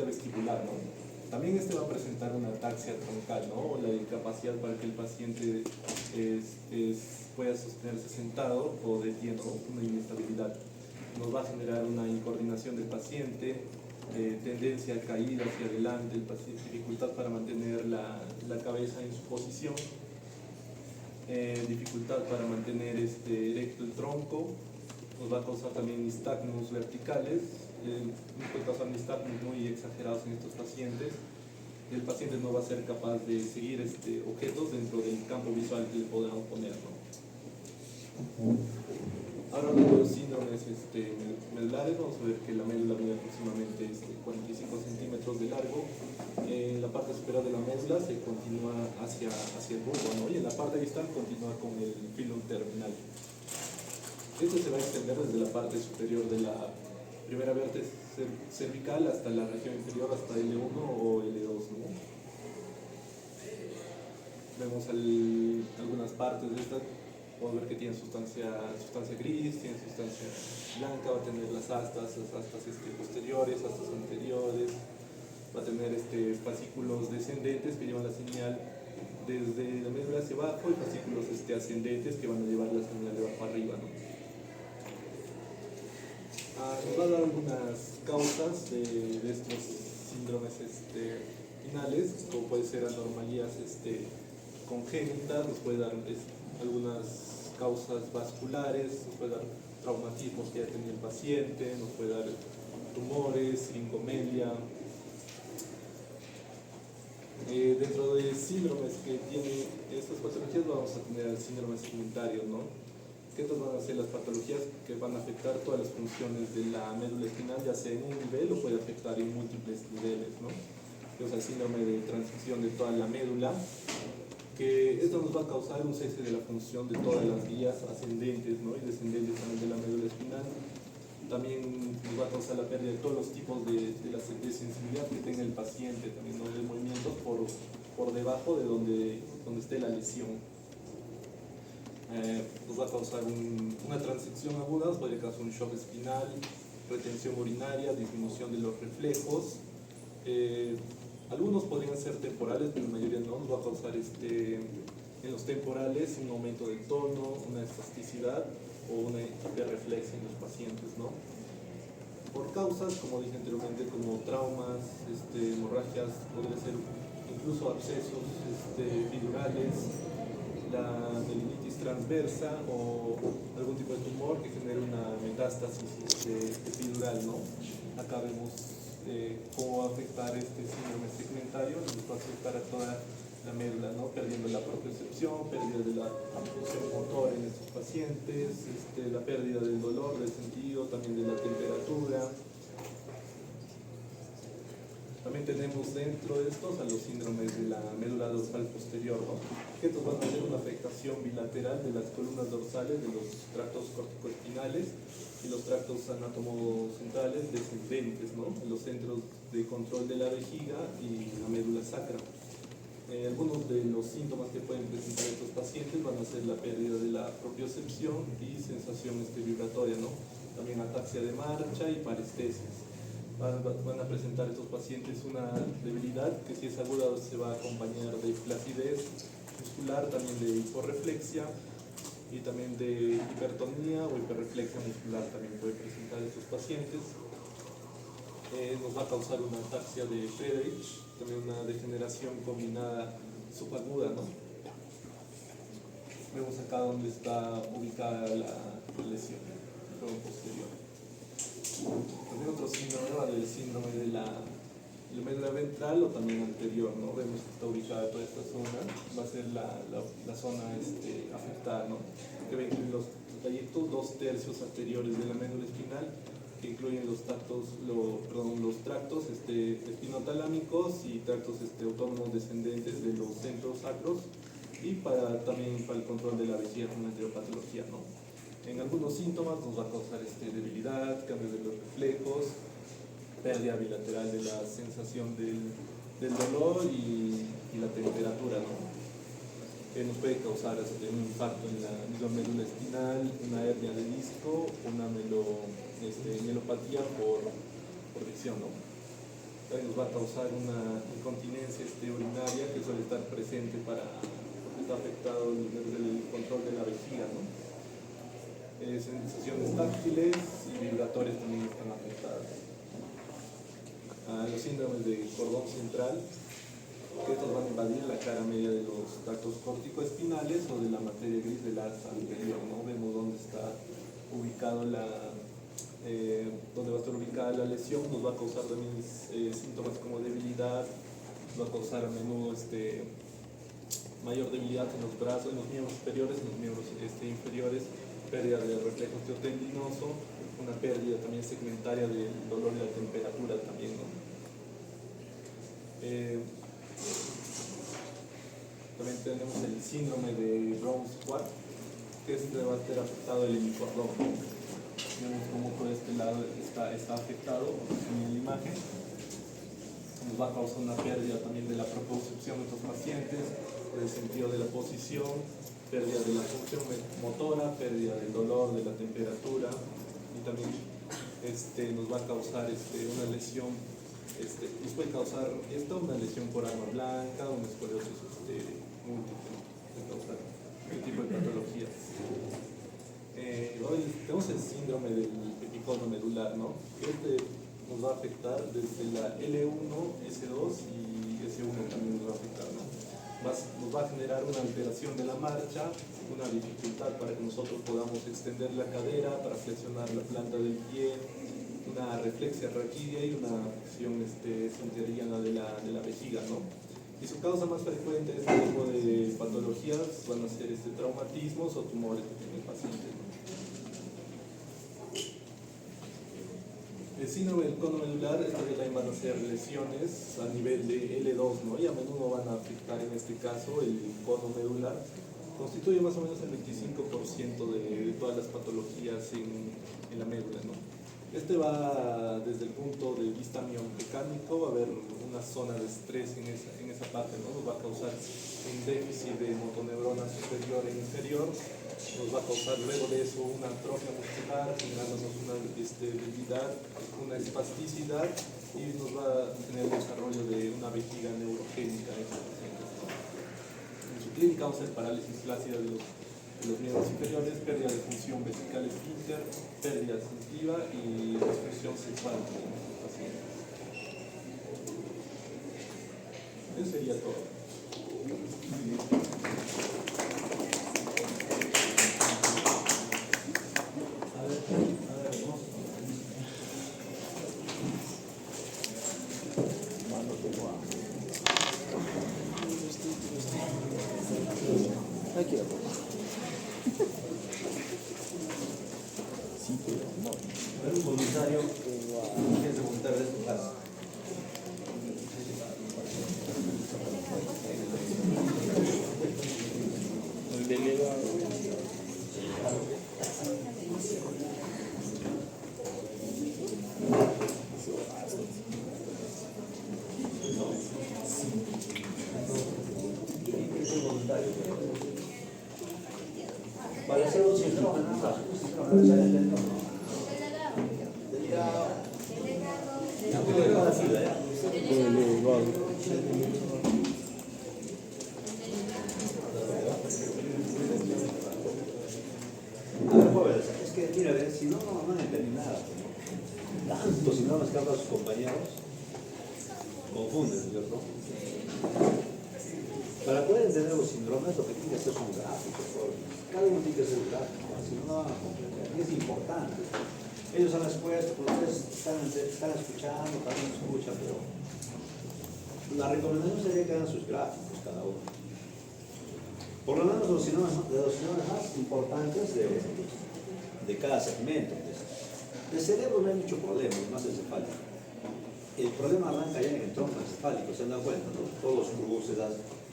Speaker 3: vestibular, ¿no? También va a presentar una ataxia troncal, ¿no? O la incapacidad para que el paciente pueda sostenerse sentado o de pie, ¿no? Una inestabilidad. Nos va a generar una incoordinación del paciente, tendencia a caída hacia adelante, dificultad para mantener la cabeza en su posición, dificultad para mantener erecto el tronco. Nos va a causar también nistagmus verticales, puede causar nistagmus muy exagerados en estos pacientes. El paciente no va a ser capaz de seguir objetos dentro del campo visual que le podamos poner, ¿no? Ahora hablando de los síndromes medulares, vamos a ver que la médula mide aproximadamente 45 centímetros de largo. En la parte superior de la médula se continúa hacia el bulbo, ¿no? Y en la parte distal continúa con el filum terminal. Este se va a extender desde la parte superior de la primera vértebra cervical hasta la región inferior, hasta L1 o L2, ¿no? Vemos algunas partes de esta. Podemos ver que tiene sustancia gris, tiene sustancia blanca, va a tener las astas posteriores, astas anteriores, va a tener fascículos descendentes que llevan la señal desde la médula hacia abajo y fascículos ascendentes que van a llevar la señal de abajo arriba, ¿no? Nos va a dar algunas causas de estos síndromes finales, como puede ser anormalías congénitas, nos puede dar algunas causas vasculares, nos puede dar traumatismos que haya tenido el paciente, nos puede dar tumores, lingomelia. Dentro de síndromes que tienen estas patologías vamos a tener el síndrome segmentario, ¿no? Que estas van a ser las patologías que van a afectar todas las funciones de la médula espinal, ya sea en un nivel o puede afectar en múltiples niveles, ¿no? O sea, el síndrome de transición de toda la médula, que esto nos va a causar un cese de la función de todas las vías ascendentes, ¿no? Y descendentes también de la médula espinal. También nos va a causar la pérdida de todos los tipos de sensibilidad que tenga el paciente, también, ¿no? De movimientos por debajo de donde esté la lesión. Nos va a causar una transección aguda, puede causar un shock espinal, retención urinaria, disminución de los reflejos. Algunos podrían ser temporales, pero la mayoría no. Nos va a causar en los temporales un aumento del tono, una espasticidad o una hiperreflexia en los pacientes, ¿no? Por causas, como dije anteriormente, como traumas, hemorragias, podría ser incluso abscesos epidurales, la melinitis transversa o algún tipo de tumor que genere una metástasis epidural, ¿no? Acá vemos cómo va a afectar este síndrome segmentario, nos va a afectar a toda la médula, ¿no? Perdiendo la propiocepción, pérdida de la función motor en estos pacientes, la pérdida del dolor, del sentido, también de la temperatura. También tenemos dentro de estos a los síndromes de la médula dorsal posterior, ¿no? Que estos van a tener una afectación bilateral de las columnas dorsales, de los tractos corticoespinales y los tractos anatomocentrales descendentes, ¿no? En los centros de control de la vejiga y la médula sacra. Algunos de los síntomas que pueden presentar estos pacientes van a ser la pérdida de la propiocepción y sensación vibratoria, ¿no? También ataxia de marcha y parestesias. Van a presentar estos pacientes una debilidad que si es aguda se va a acompañar de flacidez muscular, también de hiporreflexia y también de hipertonía o hiperreflexia muscular también puede presentar estos pacientes. Nos va a causar una ataxia de Friedreich, también una degeneración combinada subaguda, ¿no? Vemos acá donde está ubicada la lesión, el juego posterior. También otro síndrome del síndrome de la médula ventral o también anterior, ¿no? Vemos que está ubicada toda esta zona, va a ser la zona afectada, ¿no? Que va a incluir los trayectos 2/3 anteriores de la médula espinal, que incluyen los tractos espinotalámicos y tractos autónomos descendentes de los centros sacros y también para el control de la vejiga con anteriopatología, ¿no? En algunos síntomas nos va a causar debilidad, cambios de los reflejos, pérdida bilateral de la sensación del dolor y la temperatura, ¿no? Nos puede causar un impacto en la misma médula espinal, una hernia de disco, una mielopatía por fricción, ¿no? También nos va a causar una incontinencia urinaria que suele estar presente porque está afectado el control de la vejiga, ¿no? Sensaciones táctiles y vibratorias también están afectadas. Los síndromes de cordón central, que estos van a invadir la cara media de los tractos córtico-espinales o de la materia gris del asa anterior, ¿no? Vemos dónde está ubicado dónde va a estar ubicada la lesión. Nos va a causar también síntomas como debilidad, nos va a causar a menudo mayor debilidad en los brazos, en los miembros superiores, en los miembros inferiores, pérdida de reflejo osteotendinoso, una pérdida también segmentaria del dolor y la temperatura también, ¿no? También tenemos el síndrome de Brown-Sequard, que este va a estar afectado el hemicoabdomen. Vemos cómo todo este lado está afectado en la imagen. Nos va a causar una pérdida también de la propiocepción de estos pacientes, del sentido de la posición, pérdida de la función motora, pérdida del dolor, de la temperatura, y también nos va a causar una lesión, nos puede causar una lesión por arma blanca, una escoliosis múltiple, puede causar este tipo de patologías. Hoy tenemos el síndrome del epicono medular, ¿no? Nos va a afectar desde la L1, S2 y S1 también nos va a afectar, ¿no? Nos va a generar una alteración de la marcha, una dificultad para que nosotros podamos extender la cadera, para flexionar la planta del pie, una reflexia raquídea y una acción esfínteriana de la vejiga, ¿no? Y su causa más frecuente de este tipo de patologías van a ser traumatismos o tumores que tiene el paciente, ¿no? El síndrome del cono medular, también van a ser lesiones a nivel de L2, ¿no? Y a menudo van a afectar en este caso el cono medular. Constituye más o menos el 25% de todas las patologías en la médula, ¿no? Va desde el punto de vista miomecánico, va a haber una zona de estrés en esa parte, ¿no? Nos va a causar un déficit de motoneurona superior e inferior, nos va a causar luego de eso una atrofia muscular, generándonos una debilidad, una espasticidad, y nos va a tener el desarrollo de una vejiga neurogénica en estos pacientes, ¿no? En su clínica vamos a hacer parálisis flácida de los miembros inferiores, pérdida de función vesical esfínter, pérdida sensitiva y disfunción sexual en los pacientes. Eso sería todo.
Speaker 1: Aquí la pongo. Sí, pero no.
Speaker 4: Pero un voluntario que es voluntario de su clase.
Speaker 1: El delegado.
Speaker 4: Es voluntario. Para hacer un síndrome, nada. A ver, jóvenes, es que, mira, si no entendí nada. Tantos síndromes que hablan sus compañeros, confunden, ¿cierto? Para poder entender los síndromes, lo que tiene que hacer son gráficos. Cada uno tiene que hacer un gráfico, si no, no van a comprender. Y es importante. Ellos han expuesto, pero ustedes están escuchando, también escuchan, pero la recomendación sería que hagan sus gráficos cada uno. Por lo menos los síndromes más importantes de cada segmento. De cerebro no hay mucho problema, más encefálico. El problema arranca ya en el tronco encefálico, se dan cuenta, ¿no? Todos los cruces,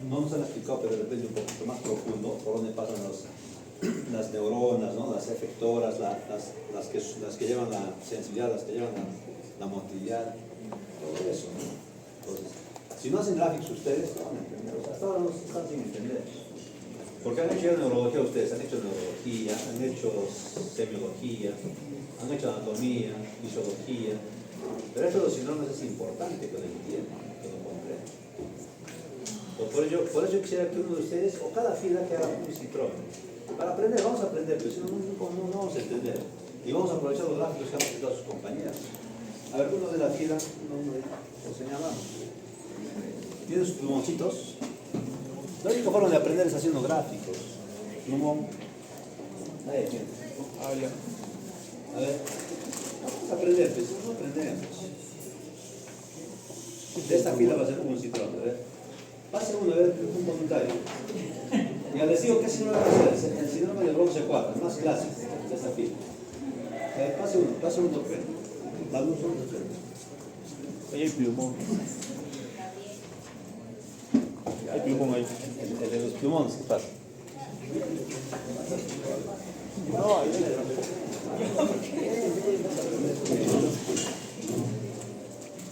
Speaker 4: no nos han explicado, pero depende un poquito más profundo por dónde pasan las neuronas, ¿no? Las efectoras, las que llevan la sensibilidad, las que llevan la motilidad, todo eso, ¿no? Entonces, si no hacen gráficos ustedes, no van a entender, o sea, hasta ahora no están sin entender. Porque han hecho ya neurología ustedes, han hecho neurología, han hecho semiología, han hecho anatomía, fisiología, pero esto de los síndromes es importante que lo entiendan, que lo comprendan. Por ello quisiera que uno de ustedes, o cada fila, que haga un síndrome. Para aprender, vamos a aprender, pero si no, no vamos a entender. Y vamos a aprovechar los gráficos que han explicado sus compañeras. A ver, uno de la fila, lo señalamos. ¿Tienen sus plumoncitos? La única forma de aprender es haciendo gráficos. Plumón. Ahí tiene. A ver, vamos a aprender, pues si no aprendemos. De esta fila va a ser un citrón, a ver. Pase uno, a ver, un voluntario. Ya les digo qué síndrome es el síndrome del bronce 4, el más clásico de esta fila. Pase uno, pero. La luz son de frente.
Speaker 5: Ahí hay plumón. Hay plumón ahí.
Speaker 4: El de los plumones, ¿qué pasa?
Speaker 5: No, ahí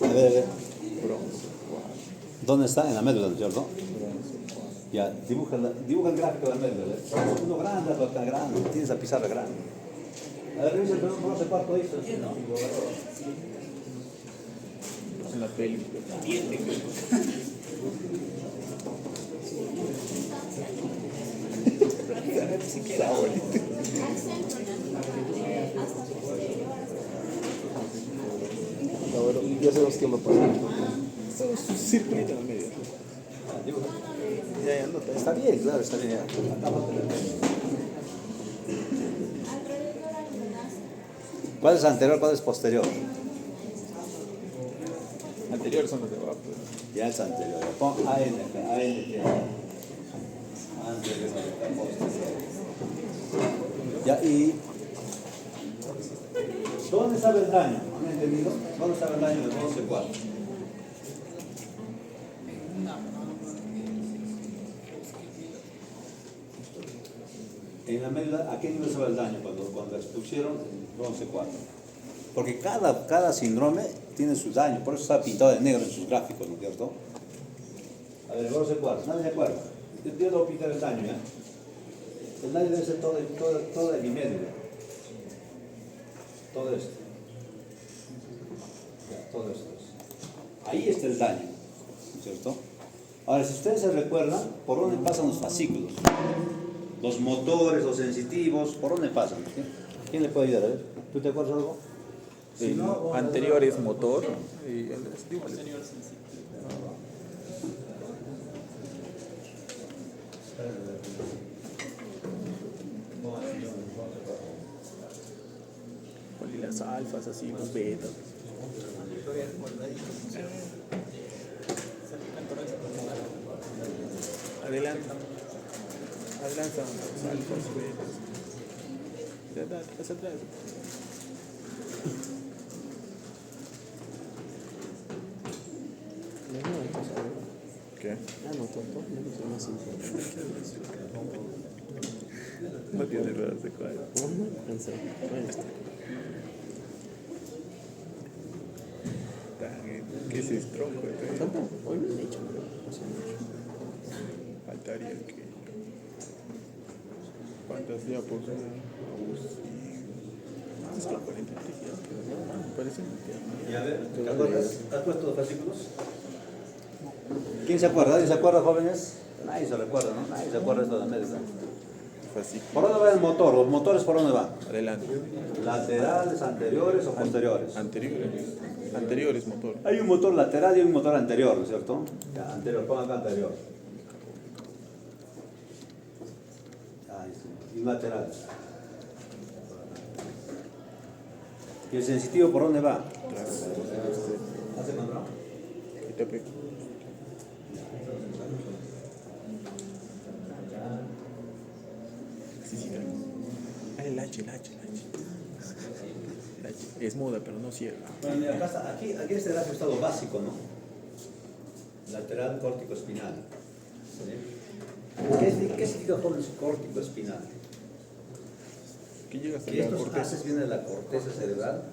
Speaker 4: A ver. ¿Dónde está? En la médula, ¿no es cierto? Ya, dibuja el gráfico de la médula. Uno grande, otro tan grande. Tienes la pizarra grande. A ver, revisa el bronce 4 ahí.
Speaker 5: en la película.
Speaker 1: Ahora, ya sabemos quién va a pasar.
Speaker 5: Estamos un circulito en el medio. Ya, no,
Speaker 4: Está bien, claro, está bien. ¿Cuál es anterior, cuál es posterior?
Speaker 5: anteriores son los de abajo.
Speaker 4: Ya es anterior. Pon AN, AN. Anterior, posterior. Ya, y ¿dónde estaba el daño? ¿Han entendido? ¿Dónde estaba el daño del 12-4? En la médula, ¿a qué nivel estaba el daño cuando expusieron el 11-4? Porque cada síndrome tiene su daño, por eso está pintado de negro en sus gráficos, ¿no es cierto? A ver, el 11-4, nadie se acuerda. Yo debo pintar el daño, ¿ya? El daño debe ser todo de mi médula. Todo esto. Ya, todo esto. Ahí está el daño, ¿no es cierto? Ahora, si ustedes se recuerdan, ¿por dónde pasan los fascículos? Los motores, los sensitivos, ¿por dónde pasan? ¿Quién le puede ayudar? A ver, ¿tú te acuerdas algo?
Speaker 5: El anterior es motor y el posterior y las alfas, así, los betas. Adelante. Adelante, los alfas, betas. Ya, dale, hacia atrás. ¿Qué?
Speaker 1: Ah, no, tonto. No soy más simple.
Speaker 5: No tiene ruedas de cuadro.
Speaker 1: Pensé. Bueno,
Speaker 5: ¿Qué es esto, tronco?
Speaker 1: tampoco. Hoy no he hecho, pero no sé mucho.
Speaker 5: Faltaría que. ¿Cuántas diapos? Es que 40 me parece
Speaker 4: Y a ver, ¿te acuerdas? ¿Has puesto los fascículos? ¿Quién se acuerda? ¿Nadie se acuerda, jóvenes? Nadie se recuerda, ¿no? Nadie se acuerda esto de la médula.
Speaker 5: fácil.
Speaker 4: ¿Por dónde va el motor? ¿Los motores por dónde van?
Speaker 5: Adelante.
Speaker 4: ¿Laterales, anteriores o posteriores?
Speaker 5: Anteriores. Anteriores motor.
Speaker 4: Hay un motor lateral y un motor anterior, ¿no es cierto? Ya, anterior, pongan acá anterior. Ahí sí. Y lateral. ¿Y el sensitivo por dónde va? ¿Has encontrado?
Speaker 5: Y te pego. Sí, sí, claro. Ah, el H. Es muda, pero no cierra.
Speaker 4: Bueno, mira, acá está, aquí este gráfico está lo básico, ¿no? Lateral córtico espinal. ¿Sí? ¿Qué significa jóvenes córtico espinal?
Speaker 5: ¿Qué llega hasta
Speaker 4: Y
Speaker 5: la
Speaker 4: estos
Speaker 5: corteza?
Speaker 4: haces vienen de la corteza cerebral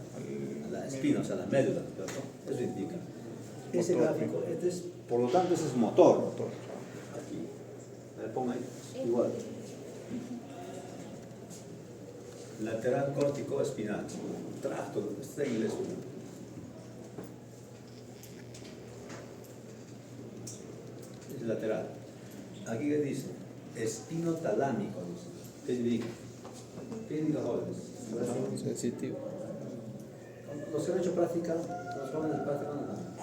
Speaker 4: a la espina, o sea, a la médula, ¿cierto? Eso indica. Ese
Speaker 5: Motor,
Speaker 4: gráfico, este es, por lo tanto, ese es motor.
Speaker 5: Motor.
Speaker 4: Aquí. A ver, ponga ahí. Igual. Lateral córtico espinal. Tracto, está en inglés. Es lateral. Aquí que dice, espinotalámico. ¿Qué significa? ¿Qué significa, jóvenes?
Speaker 1: sensitivo.
Speaker 4: Los que han hecho práctica, los jóvenes de práctica, no.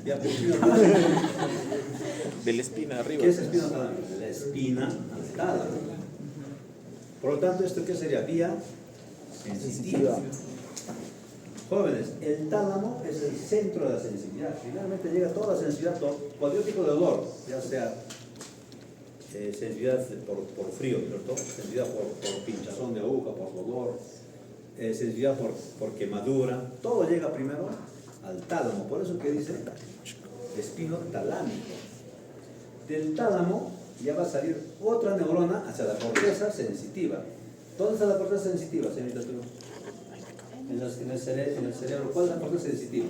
Speaker 4: Ya, pero espinotalámico.
Speaker 5: De la espina arriba.
Speaker 4: ¿Qué es espinotalámico? La espina al tálamo. Por lo tanto, ¿esto qué sería? Vía sensitiva. Jóvenes, el tálamo es el centro de la sensibilidad. Finalmente llega toda la sensibilidad, cualquier tipo de dolor, ya sea sensibilidad por frío, ¿cierto? Sensibilidad por pinchazón de aguja, por dolor, sensibilidad por quemadura. Todo llega primero al tálamo, por eso que dice espino talámico. Del tálamo ya va a salir otra neurona hacia la corteza sensitiva. ¿Dónde está la corteza sensitiva, señorita? En el cerebro. ¿Cuál es la corteza sensitiva?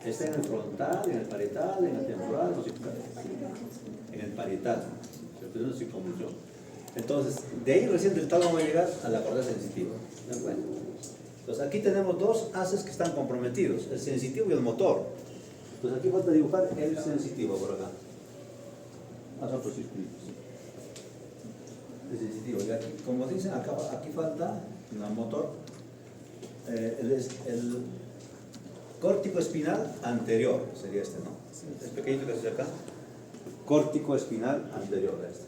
Speaker 4: Está en el frontal, en el parietal, en el temporal, no sé qué. En el parietal, ¿cierto? Es una circunvolución. Entonces, de ahí recién del tálamo va a llegar a la corteza sensitiva. ¿De acuerdo? Entonces, aquí tenemos dos haces que están comprometidos, el sensitivo y el motor. Entonces, aquí falta dibujar el sensitivo por acá. Haz otros circuitos. El sensitivo. Y aquí, como dicen, aquí falta el motor, el córtico espinal anterior, sería este, ¿no? Es pequeñito que se acá. Córtico espinal anterior a este.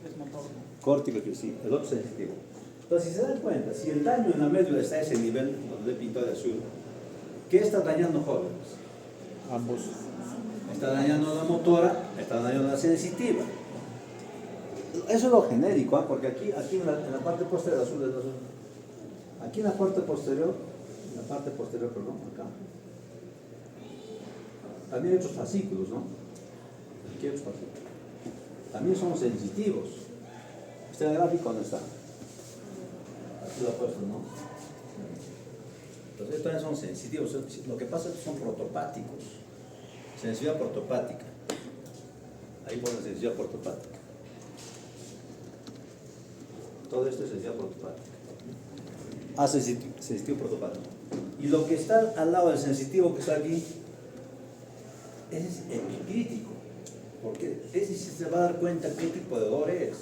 Speaker 5: Es motor.
Speaker 4: Córtico, que sí, el otro sensitivo. Entonces, si se dan cuenta, si el daño en la médula está a ese nivel, donde he pintado de azul, ¿qué está dañando, jóvenes?
Speaker 5: Ambos.
Speaker 4: Está dañando la motora, está dañando la sensitiva. Eso es lo genérico, ¿eh? Porque aquí en la parte posterior, azul es azul. Aquí en la parte posterior, perdón, acá. También hay otros fascículos, ¿no? Aquí hay otros fascículos. También son sensitivos. ¿Este gráfico dónde está? Aquí lo he puesto, ¿no? Entonces, estos también son sensitivos. Lo que pasa es que son protopáticos. Sensibilidad protopática. Ahí ponen sensibilidad protopática. Todo esto es sensibilidad protopática. Sensitivo protopático. Y lo que está al lado del sensitivo que está aquí, ese es epicrítico. Porque ese sí se va a dar cuenta qué tipo de dolor es.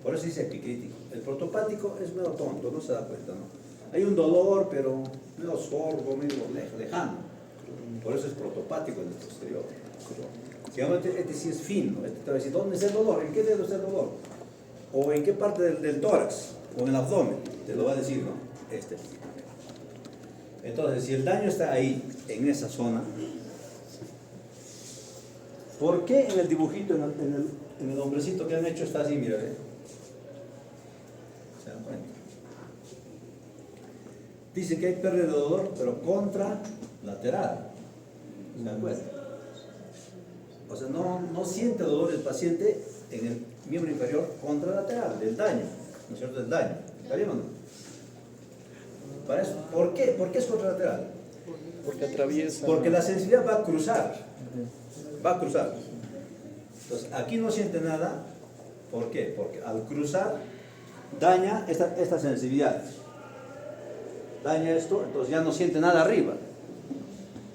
Speaker 4: Por eso dice epicrítico. El protopático es medio tonto, no se da cuenta, ¿no? Hay un dolor, pero medio sordo, medio lejano. Por eso es protopático en el posterior. Este sí es fino. Este te va a decir, ¿dónde está el dolor? ¿En qué dedo está el dolor? ¿O en qué parte del tórax? ¿O en el abdomen? Te lo va a decir, ¿no? Este. Entonces, si el daño está ahí, en esa zona, ¿por qué en el dibujito, en el hombrecito que han hecho está así? Mira, ¿eh? ¿Se dan cuenta? Dice que hay pérdida de dolor, pero contralateral. ¿Se dan cuenta? O sea, no siente dolor el paciente en el miembro inferior contralateral, del daño, ¿no es cierto? Del daño. ¿Está bien o no? Para eso, ¿por qué? ¿Por qué es contralateral?
Speaker 5: Porque atraviesa.
Speaker 4: Porque la sensibilidad va a cruzar. Va a cruzar. Entonces, aquí no siente nada. ¿Por qué? Porque al cruzar daña esta sensibilidad. Daña esto, entonces ya no siente nada arriba.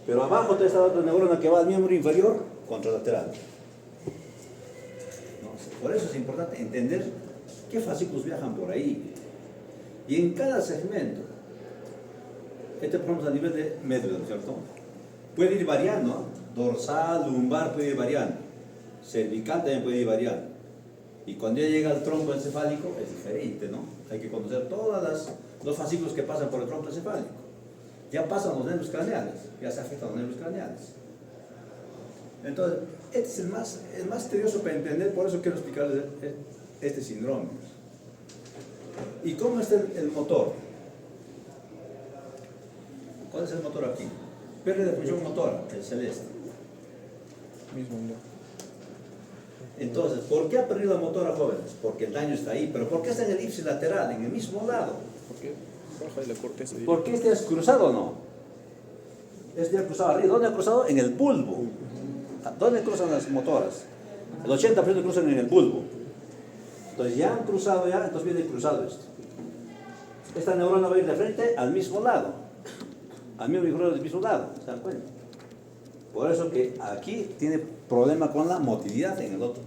Speaker 4: Pero abajo está esta otra neurona que va al miembro inferior, contralateral. ¿No? Por eso es importante entender qué fascículos viajan por ahí. Y en cada segmento, este por ejemplo a nivel de médula, ¿no es cierto? Puede ir variando, ¿no? Dorsal, lumbar puede ir variando, cervical también puede ir variando. Y cuando ya llega al tronco encefálico es diferente, ¿no? Hay que conocer todos los fascículos que pasan por el tronco encefálico. Ya pasan los nervios craneales, ya se afectan los nervios craneales. Entonces, este es el más tedioso para entender, por eso quiero explicarles este síndrome. ¿Y cómo está el motor? ¿Cuál es el motor aquí? Pérdida de función motora, el celeste.
Speaker 5: Mismo, ¿no?
Speaker 4: Entonces, ¿por qué ha perdido la motora, jóvenes? Porque el daño está ahí. ¿Pero por qué está en el ipsilateral, en el mismo lado?
Speaker 5: Porque baja de la corteza.
Speaker 4: ¿Por qué este es cruzado o no? Este ha cruzado arriba. ¿Dónde ha cruzado? En el bulbo. ¿Dónde cruzan las motoras? El 80% cruzan en el bulbo. Entonces ya han cruzado ya, entonces viene cruzado esto. Esta neurona va a ir de frente al mismo lado. Al miembro inferior del mismo lado. ¿Se dan cuenta? Por eso que aquí tiene problema con la motilidad en el otro,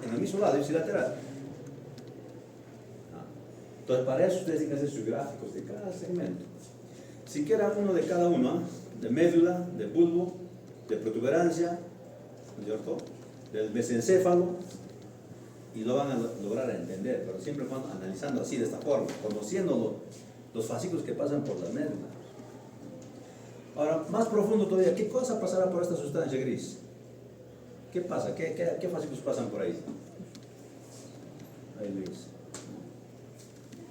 Speaker 4: en el mismo lado, ipsilateral. Entonces para eso ustedes tienen que hacer sus gráficos de cada segmento. Si quieran uno de cada uno, de médula, de bulbo, de protuberancia, ¿no es cierto? Del mesencéfalo, y lo van a lograr entender, pero siempre cuando analizando así de esta forma, conociendo los fascículos que pasan por la médula. Ahora, más profundo todavía, ¿qué cosa pasará por esta sustancia gris? ¿Qué pasa? ¿Qué fascículos pasan por ahí? Ahí Luis.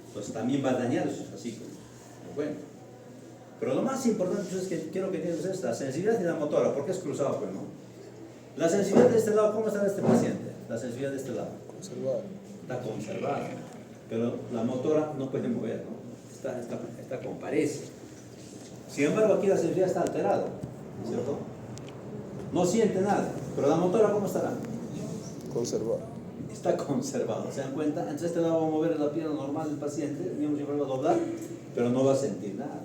Speaker 4: Entonces también va a dañar esos fascículos. Bueno. Pero lo más importante es que quiero que entiendas es la sensibilidad y la motora, porque es cruzado, pues, ¿no? La sensibilidad de este lado, ¿cómo está este paciente? La sensibilidad de este lado.
Speaker 1: Conservado.
Speaker 4: Está conservada. Pero la motora no puede mover, ¿no? Está como parece. Sin embargo, aquí la sensibilidad está alterada, ¿cierto? No siente nada. Pero la motora, ¿cómo estará?
Speaker 1: Conservado.
Speaker 4: Está conservado, ¿se dan cuenta? Entonces este lado va a mover la pierna normal del paciente, el mismo siempre va a doblar, pero no va a sentir nada.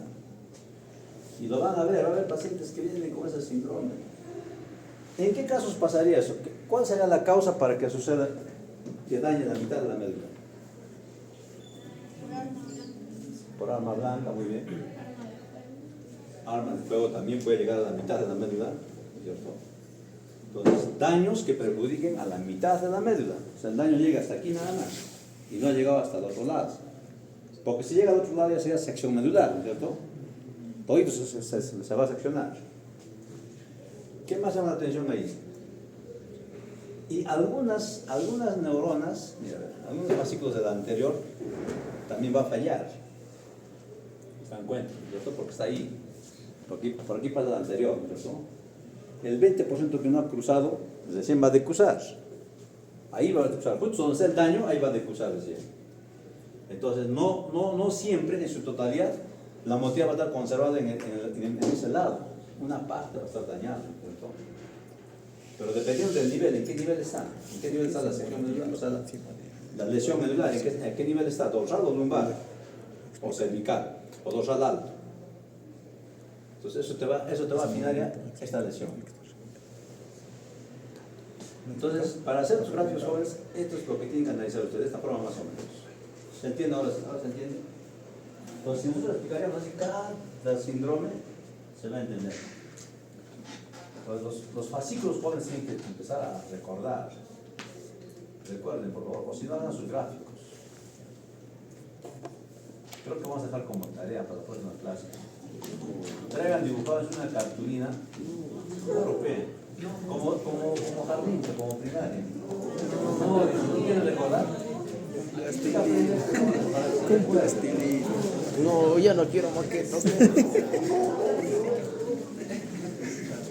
Speaker 4: Y lo van a ver, va a haber pacientes que vienen con ese síndrome. ¿En qué casos pasaría eso? ¿Cuál sería la causa para que suceda que dañe la mitad de la médula? Por arma blanca, muy bien. Arma de fuego también puede llegar a la mitad de la médula, ¿cierto? Entonces, daños que perjudiquen a la mitad de la médula. O sea, el daño llega hasta aquí nada más y no ha llegado hasta el otro lado. Porque si llega al otro lado ya sería sección medular, ¿cierto? Todito se va a seccionar. ¿Qué más llama la atención ahí? Y algunas neuronas, mira, algunos fascículos del anterior también va a fallar. ¿Se dan cuenta? ¿Cierto? Porque está ahí. Por aquí pasa el anterior, ¿cierto? El 20% que no ha cruzado, recién va a decusar. Ahí va a decusar. Justo donde está el daño, ahí va a decusar recién. Entonces, no siempre en su totalidad la motilidad va a estar conservada en ese lado. Una parte va a estar dañada, ¿cierto? Pero dependiendo del nivel, ¿en qué nivel está? ¿En qué nivel está la sección medular? O sea, la lesión medular, ¿en qué nivel está? ¿Dorsal o lumbar? ¿O cervical? ¿O dorsal alto? Entonces eso te va a afinar ya esta lesión. Entonces, para hacer los gráficos jóvenes, esto es lo que tienen que analizar ustedes, de esta forma más o menos. ¿Se entiende ahora? ¿Ahora se entiende? Entonces, si nosotros explicaríamos así cada síndrome, se va a entender. Entonces, los fascículos jóvenes tienen que empezar a recordar. Recuerden, por favor, o si no, hagan sus gráficos. Creo que vamos a dejar como tarea para la próxima clase. Traigan dibujados en una cartulina, como jardín, como primaria. ¿No quieren recordar?
Speaker 1: Con plastilina. No, ya no quiero maquetas.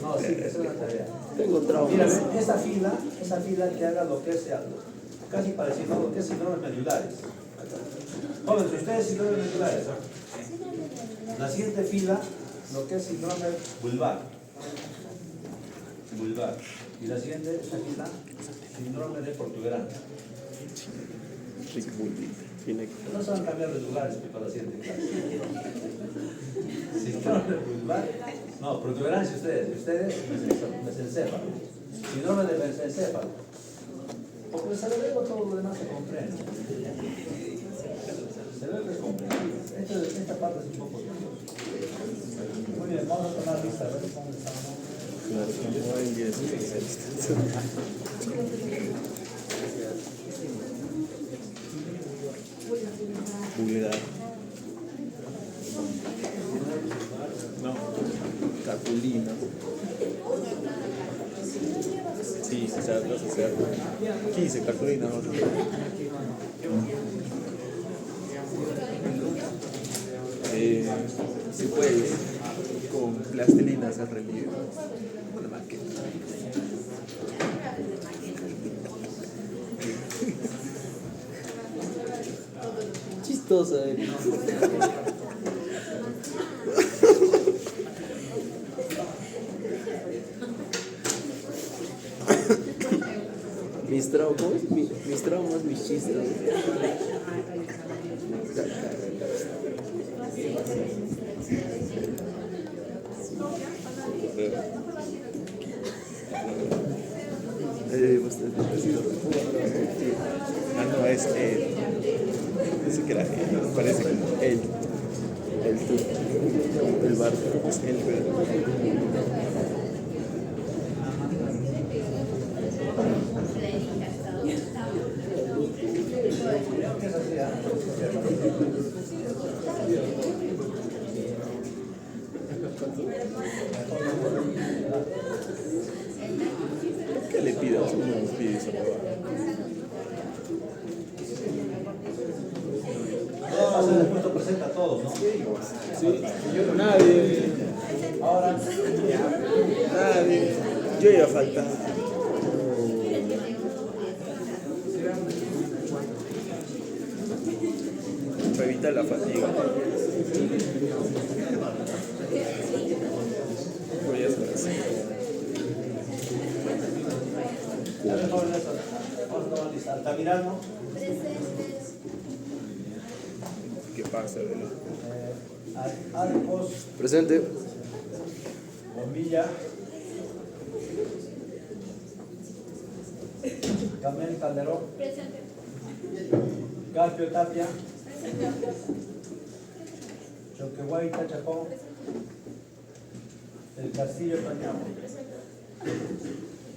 Speaker 4: No, sí, esa es la tarea.
Speaker 1: Tengo traumas.
Speaker 4: Mira, esa fila que haga lo que es casi parecido a lo que es síndromes medulares. Jóvenes, ustedes síndromes medulares, ¿no? La siguiente fila, lo que es síndrome vulvar. Y la siguiente, esta fila, síndrome de protuberancia. No se van a cambiar de lugares para la siguiente clase. Síndrome vulvar. No, protuberancia ustedes mesencéfalo. Síndrome de mesencéfalo. Porque el cerebro todo lo demás se comprende. El cerebro es comprendido. Esta parte es un poco difícil. Muy bien, vamos a tomar lista, a ver dónde estamos.
Speaker 5: Vulgar. No, cartulina. Sí, se cerra. 15 cartulinas. ¿No? Si puedes, con plastilina hacer relieve. Una maqueta.
Speaker 1: Chistosa. Mis traumas, mis chistes.
Speaker 5: No, es él. Dice que era él, parece como él. El barco, es él, ¿Qué le nos pide esa huevada.
Speaker 4: Vamos a hacer el punto presente a todos, ¿no?
Speaker 5: Sí, nadie.
Speaker 4: Ahora,
Speaker 5: Nadie. Yo ya falta. Para evitar la fatiga. Voy a hacer así.
Speaker 4: ya mejor en eso. Vamos a tomar lista. Altamirano,
Speaker 5: ¿Qué pasa, velo?
Speaker 4: Arcos,
Speaker 1: Presente.
Speaker 4: Bombilla, Camel Calderón, Carpio Tapia, Choquehuayta Chacón, El Castillo Pañamo,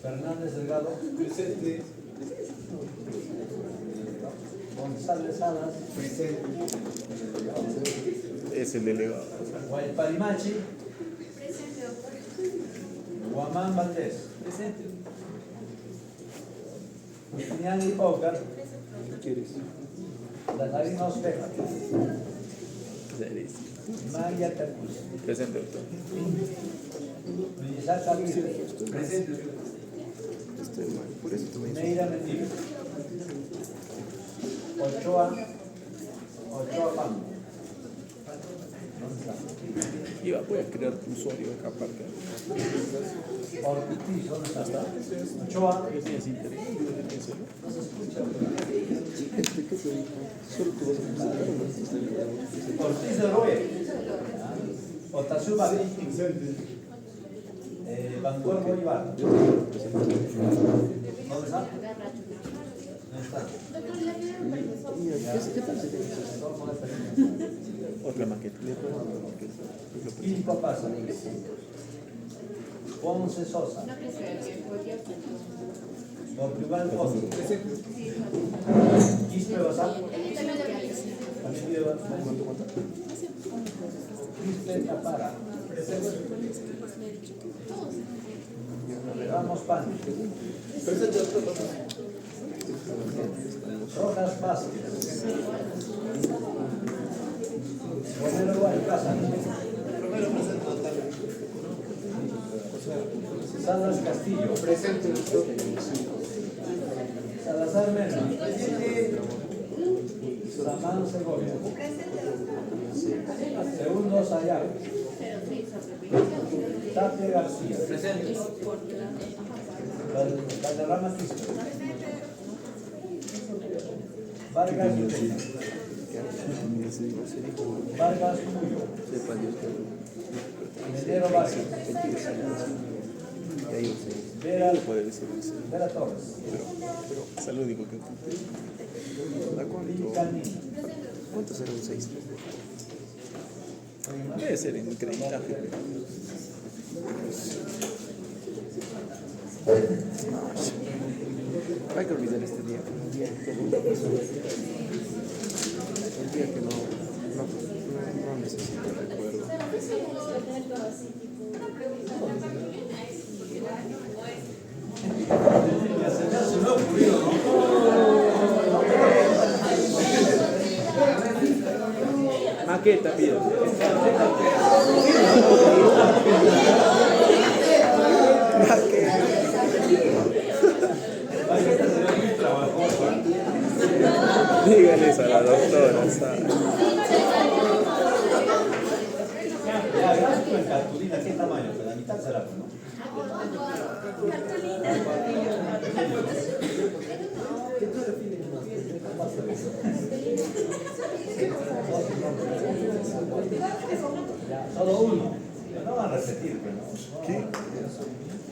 Speaker 4: Fernández Delgado,
Speaker 3: Presente.
Speaker 4: González Salas,
Speaker 5: Es el delegado.
Speaker 4: Guayparimachi, Guamán Valdés, Iñani Pócar,
Speaker 5: ¿Qué quieres?
Speaker 4: Lazarino Ospeja,
Speaker 5: Series.
Speaker 4: María Tercus,
Speaker 5: Presente, doctor.
Speaker 4: Mellizaca Aguirre,
Speaker 1: Estoy mal. Por eso te voy a decir.
Speaker 4: Neira Mendigo, Ochoa Pam.
Speaker 5: Iba, puedes crear tu usuario acá aparte.
Speaker 4: Ortiz, ¿dónde está? Ochoa,
Speaker 5: ¿Qué tienes interés?
Speaker 1: ¿Qué te dijo? Solo tú vas a presentar o no?
Speaker 4: Ortiz de Roe, Otazuma, Bancuer Bolívar. ¿Dónde está? No está.
Speaker 1: ¿Qué tal sería?
Speaker 5: Otra maqueta.
Speaker 4: Quisco Pasa, Ponce Sosa, Portugal Pozo, Quispe Basal, también pide
Speaker 1: ¿Cuánto?
Speaker 4: Quispe Tapara, Ramos Pan, Rojas Vázquez, Romero Alcázar, Salas Castillo, Salazar Mena, Samán Segovia, Segundo Sayago, Tapia García, Valderrama Quispe, Vargas Ureña, Vargas Muyo,
Speaker 1: Sepa Dios que
Speaker 4: Medero Vargas, Vera,
Speaker 5: Puede decir eso.
Speaker 4: Vera Torres,
Speaker 5: Pero es el único que ocupe.
Speaker 1: ¿A cuánto?
Speaker 4: Vilcanina,
Speaker 1: ¿Cuánto será un 6?
Speaker 5: Debe ser increíble.
Speaker 1: Hay que olvidar este día. Un día que no necesito recuerdo.
Speaker 4: se me ha ocurrido, ¿no?
Speaker 5: Maqueta, pido. Dígales a la doctora, ¿sabes?
Speaker 4: Ya, gráfico en cartulina, ¿qué tamaño? La mitad será, ¿no? Ya, solo uno. No van a repetir, pero no.
Speaker 5: ¿Qué?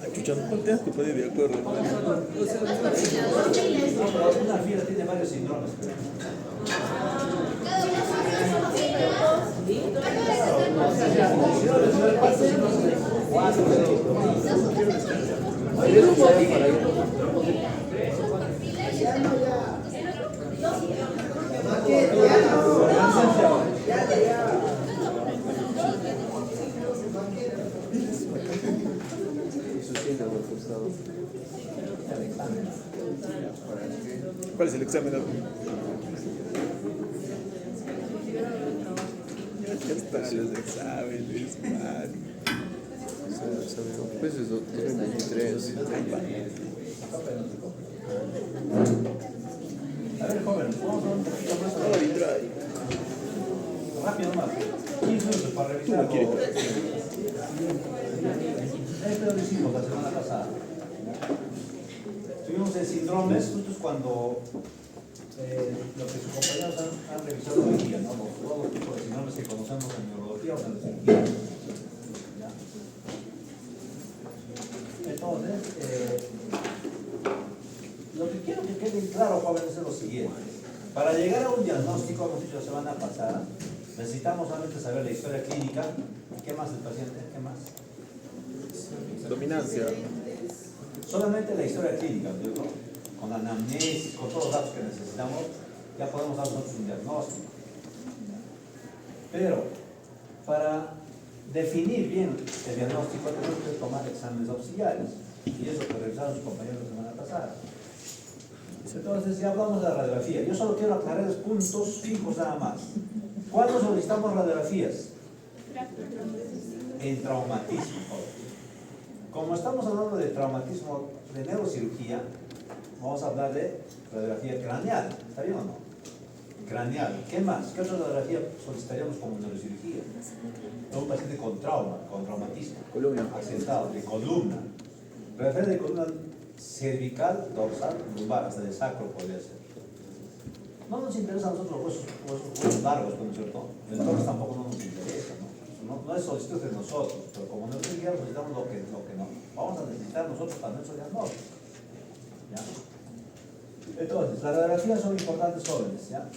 Speaker 5: Ay, chucha, no te has que poner de acuerdo.
Speaker 4: No, pero una fila tiene varios síndromes.
Speaker 1: tiene reforzado.
Speaker 5: ¿Cuál es el examen? Ya están los exámenes, man.
Speaker 1: Pues es 33.
Speaker 4: A ver, joven, vamos a un poquito más a la rápido más. 15 minutos para revisar. Esto lo hicimos la semana pasada. Tuvimos el síndromes, justo es cuando lo que sus compañeros han revisado hoy día, ¿no? Todos los tipos de síndromes que conocemos en neurología o en cirugía. ¿Ya? Entonces, lo que quiero que quede claro, jóvenes, es lo siguiente. Para llegar a un diagnóstico, hemos dicho la semana pasada, necesitamos solamente saber la historia clínica. ¿Qué más del paciente? ¿Qué más?
Speaker 5: Dominancia.
Speaker 4: Solamente la historia clínica, ¿no? Con anamnesis, con todos los datos que necesitamos, ya podemos dar nosotros un diagnóstico. Pero, para definir bien el diagnóstico, tenemos que tomar exámenes auxiliares. Y eso que revisaron sus compañeros la semana pasada. Entonces, ya hablamos de la radiografía. Yo solo quiero aclarar los puntos fijos nada más. ¿Cuándo solicitamos radiografías? En traumatismo. Como estamos hablando de traumatismo de neurocirugía, vamos a hablar de radiografía craneal. ¿Está bien o no? Craneal. ¿Qué más? ¿Qué otra radiografía solicitaríamos como neurocirugía? Un paciente con trauma, con traumatismo.
Speaker 5: Columna.
Speaker 4: Accidentado, de columna. Radiografía de columna cervical, dorsal, lumbar, hasta de sacro podría ser. No nos interesan a nosotros los huesos largos, ¿no es cierto? El torso tampoco no nos interesa, ¿no? No es solicitud de nosotros, pero como neurocirugía necesitamos lo que no vamos a necesitar nosotros para nuestro diagnóstico. ¿Ya? Entonces, las radiografías son importantes, jóvenes, ¿ya?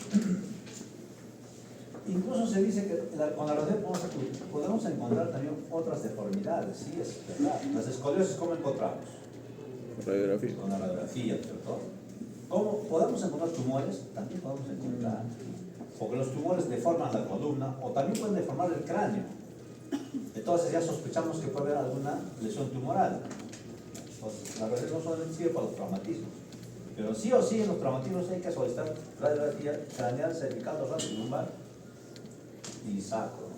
Speaker 4: Incluso se dice que con la radiografía podemos encontrar también otras deformidades, sí, es verdad. Las escoliosis, ¿cómo encontramos?
Speaker 5: Radiografía.
Speaker 4: Con la radiografía, ¿cierto? ¿Cómo podemos encontrar tumores? También podemos encontrar. Porque los tumores deforman la columna o también pueden deformar el cráneo. Entonces ya sospechamos que puede haber alguna lesión tumoral. Entonces, la radiografía no solamente sirve para los traumatismos, pero sí o sí en los traumatismos hay que solicitar radiografía craneal, cervical, dorsal y lumbar y sacro.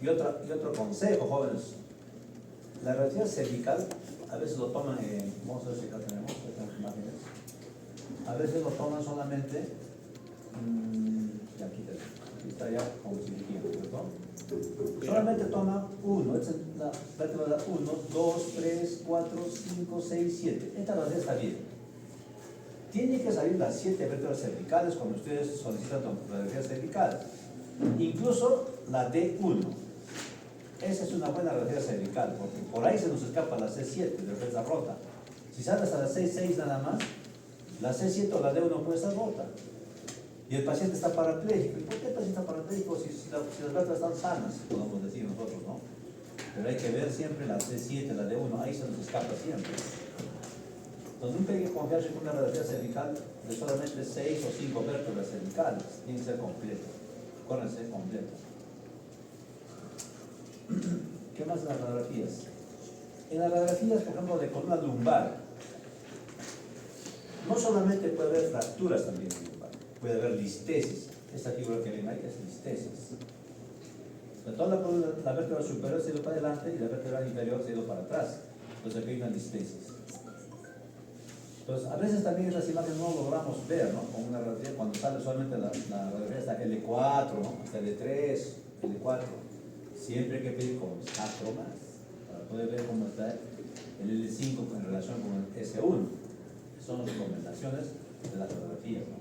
Speaker 4: Y otro consejo, jóvenes. La radiografía cervical a veces lo toman vamos a ver si acá tenemos imágenes. A veces lo toman solamente y aquí está ya como cirugía, ¿cierto? Solamente toma uno, esta es la vértebra 1, 2, 3, 4, 5, 6, 7. Esta radiografía está bien. Tiene que salir las 7 vértebras cervicales cuando ustedes solicitan radiografías cervicales. Incluso la D1. Esa es una buena radiografía cervical, porque por ahí se nos escapa la C7, de defensa rota. Si sale hasta la C6 nada más, la C7 o la D1 puede estar rota. Y el paciente está parapléjico. ¿Y por qué el paciente está parapléjico si las vértebras están sanas? Podemos decir nosotros, ¿no? Pero hay que ver siempre la C7, la D1, ahí se nos escapa siempre. Entonces nunca hay que confiarse con una radiografía cervical de solamente 6 o 5 vértebras cervicales. Tiene que ser completa. Acuérdense, completa. ¿Qué más en las radiografías? En las radiografías, por ejemplo, de columna lumbar, no solamente puede haber fracturas también en lumbar, puede haber listesis. Esta figura que ven ahí es listesis. Toda la vértebra superior se ha ido para adelante y la vértebra inferior se ha ido para atrás. Entonces aquí hay una listesis. Entonces, a veces también esas imágenes no logramos ver, ¿no? Con una radiografía, cuando sale solamente la radiografía hasta L4, ¿no? Hasta L3, L4. Siempre hay que pedir con sacro más, para poder ver cómo está el L5 en relación con el S1. Son las recomendaciones de las radiografías, ¿no?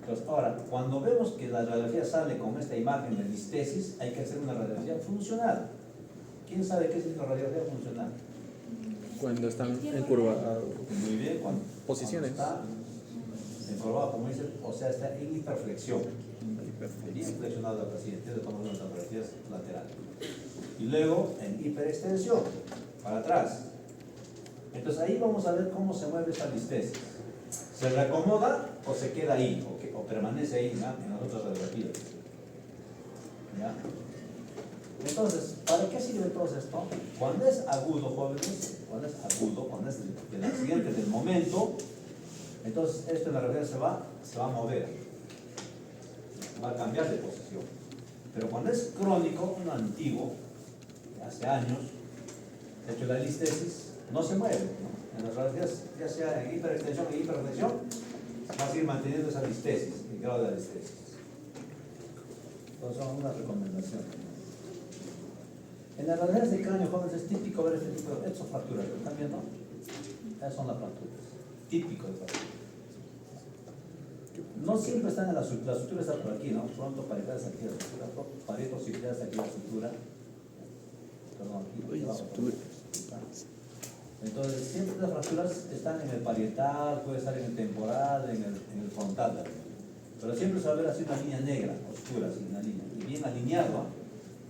Speaker 4: Entonces, ahora, cuando vemos que la radiografía sale con esta imagen de listesis, hay que hacer una radiografía funcional. ¿Quién sabe qué es la radiografía funcional?
Speaker 5: Cuando están en curva.
Speaker 4: Muy bien, cuando
Speaker 5: Posiciones.
Speaker 4: está encorvado, como dice, o sea, está en hiperflexión. Bien flexionado la paciente, le tomamos las radiografías laterales. Y luego en hiperextensión, para atrás. Entonces ahí vamos a ver cómo se mueve esta listesis. ¿Se reacomoda o se queda ahí? O permanece ahí, ¿no? En las otras radiografías. ¿Ya? Entonces, ¿para qué sirve todo esto? Cuando es agudo, jóvenes, cuando es agudo, cuando es el accidente del momento, entonces esto en la realidad se va a mover, va a cambiar de posición. Pero cuando es crónico, un antiguo, de hace años, hecho la listesis, no se mueve, ¿no? En las radiografías, ya sea en hiperextensión e hiperflexión, va a seguir manteniendo esa listesis, el grado de la listesis. Entonces, son unas recomendaciones. En las radiografías de cráneo, jóvenes, es típico ver este tipo de... Estas son fracturas, ¿lo están viendo? Esas son las fracturas. Típico de fracturas. No siempre están en la sutura está por aquí, ¿no? Pronto parietal aquí la sutura, parieto occipital aquí la sutura. Perdón, aquí abajo. Entonces, siempre las fracturas están en el parietal, puede estar en el temporal, en el frontal también. Pero siempre se va a ver así una línea negra, oscura, así una línea. Y bien alineado, ¿no?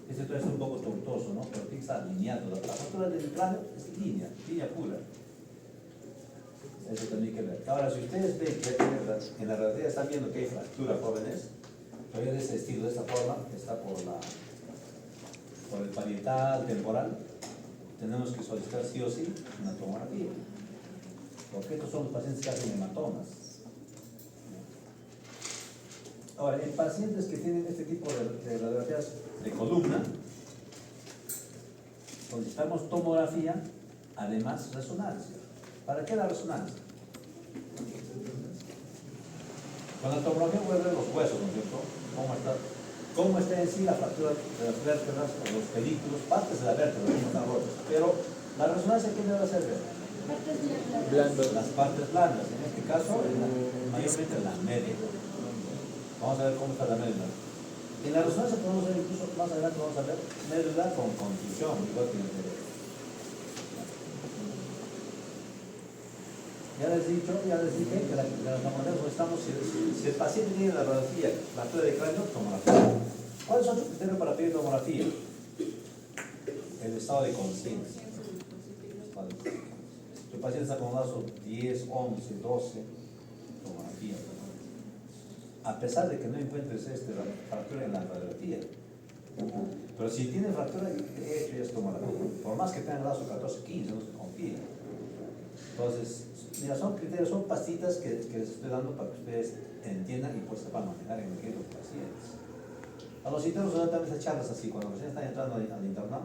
Speaker 4: Este puede ser un poco tortuoso, ¿no? Pero tiene que estar alineado. La fractura del cráneo es línea pura. Eso también hay que ver. Ahora, si ustedes ven que en la radiografía están viendo que hay fractura, jóvenes, todavía de ese estilo, de esta forma, está por el parietal, temporal, tenemos que solicitar sí o sí una tomografía. Porque estos son los pacientes que hacen hematomas. Ahora, en pacientes que tienen este tipo de radiografías de columna, solicitamos tomografía, además resonancia. ¿Para qué la resonancia? Con la tomografía puede ver los huesos, ¿no es cierto? ¿Cómo está en sí la fractura de las vértebras, o los películos, partes de la vértebra, no están rotas? Pero la resonancia, ¿qué debe hacer ver?
Speaker 5: Blandos.
Speaker 4: Las partes blandas, en este caso, mayormente la media. Vamos a ver cómo está la médula. En la resonancia podemos ver, incluso más adelante vamos a ver médula con contusión, igual que en el cerebro. Ya les dije que la tomografía estamos, si el paciente tiene la radiografía, fractura de cráneo, tomografía. ¿Cuáles son los criterios para pedir tomografía? El estado de conciencia. Si el paciente está con vaso 10, 11, 12, tomografía. A pesar de que no encuentres fractura en la radiografía. Pero si tiene fractura, eso ya es tomografía. Por más que tenga el vaso 14, 15, no se confía. Entonces, mira, son criterios, son pastitas que les estoy dando para que ustedes entiendan y pues sepan manejar en los pacientes. A los internos se dan también esas charlas así, cuando recién están entrando al internado,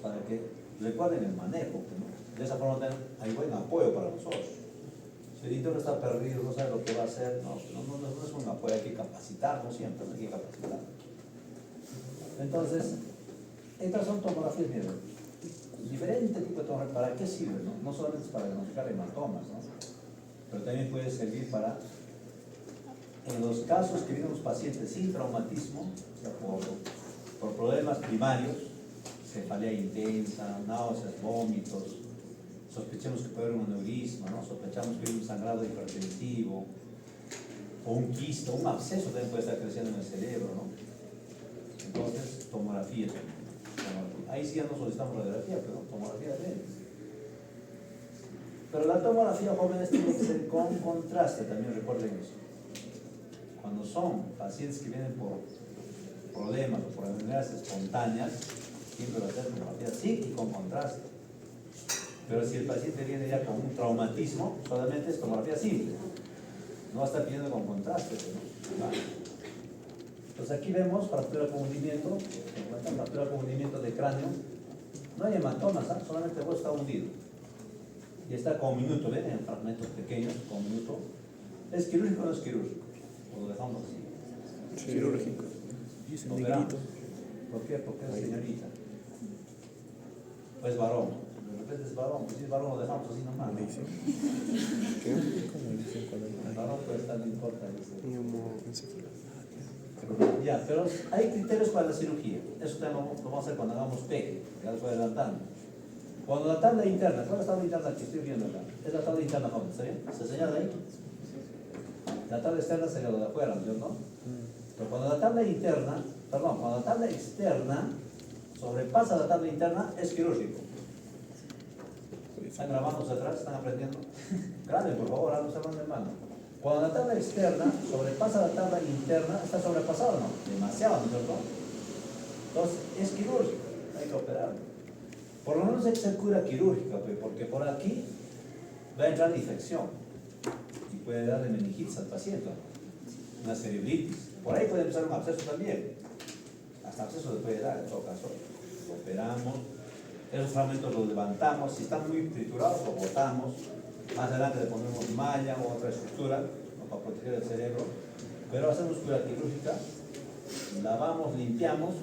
Speaker 4: para que recuerden el manejo, ¿no? De esa forma hay buen apoyo para nosotros. Si el interno está perdido, no sabe lo que va a hacer, no es un apoyo, hay que capacitarnos siempre, hay que capacitar. Entonces, estas son tomografías, miren. Diferente tipo de tomografía, ¿para qué sirve? No solamente es para diagnosticar hematomas, ¿no? Pero también puede servir para, en los casos que vienen los pacientes sin traumatismo, o sea, por problemas primarios, cefalea intensa, náuseas, vómitos, sospechamos que puede haber un aneurisma, ¿no? Sospechamos que hay un sangrado hipertensivo, o un quisto, un absceso también puede estar creciendo en el cerebro, ¿no? Entonces, tomografía. Ahí sí ya no solicitamos radiografía, pero tomografía de él. Pero la tomografía, jóvenes, tiene que ser con contraste, también recuerden eso. Cuando son pacientes que vienen por problemas o por enfermedades espontáneas, siempre va a ser tomografía sí y con contraste. Pero si el paciente viene ya con un traumatismo, solamente es tomografía simple. No va a estar pidiendo con contraste, ¿no? Vale. Entonces aquí vemos fractura con hundimiento, fractura con hundimiento de cráneo. No hay hematomas, ¿eh? Solamente el hueso está hundido. Y está con minuto, ¿ven? En fragmentos pequeños, con minuto. ¿Es quirúrgico o no es quirúrgico? O lo dejamos así.
Speaker 5: Quirúrgico. Dice
Speaker 4: Lo
Speaker 5: negrito.
Speaker 4: veramos. ¿Por qué? Porque es señorita. O es varón. De repente es varón. Pues si es varón lo dejamos así nomás.
Speaker 5: Dice. ¿Qué? ¿Cómo dicen cuando
Speaker 4: El varón puede estar, no importa. Dice.
Speaker 5: Neumoencefalografía.
Speaker 4: Ya, pero hay criterios para la cirugía. Eso también lo vamos a hacer cuando hagamos PEG. Ya les voy adelantando. Cuando la tabla interna, ¿cuál es la tabla interna que estoy viendo acá? Es la tabla interna, joven, ¿está bien? ¿Se señala ahí? La tabla externa sería lo de afuera, ¿no? Pero cuando la tabla interna, perdón, cuando la tabla externa sobrepasa la tabla interna, es quirúrgico. ¿Están grabándose atrás? ¿Están aprendiendo? Graben, por favor, háganse de mano. Cuando la tabla externa sobrepasa la tabla interna, ¿está sobrepasado o no? Demasiado, ¿no es cierto? Entonces, es quirúrgico, hay que operarlo. Por lo menos hay que ser cura quirúrgica, pues, porque por aquí va a entrar infección y puede darle meningitis al paciente, una cerebritis. Por ahí puede empezar un absceso también. Hasta absceso le puede dar, en todo caso. Lo operamos, esos fragmentos los levantamos, si están muy triturados los botamos, más adelante le ponemos malla o otra estructura, ¿no?, para proteger el cerebro, pero hacemos cura quirúrgica, lavamos, limpiamos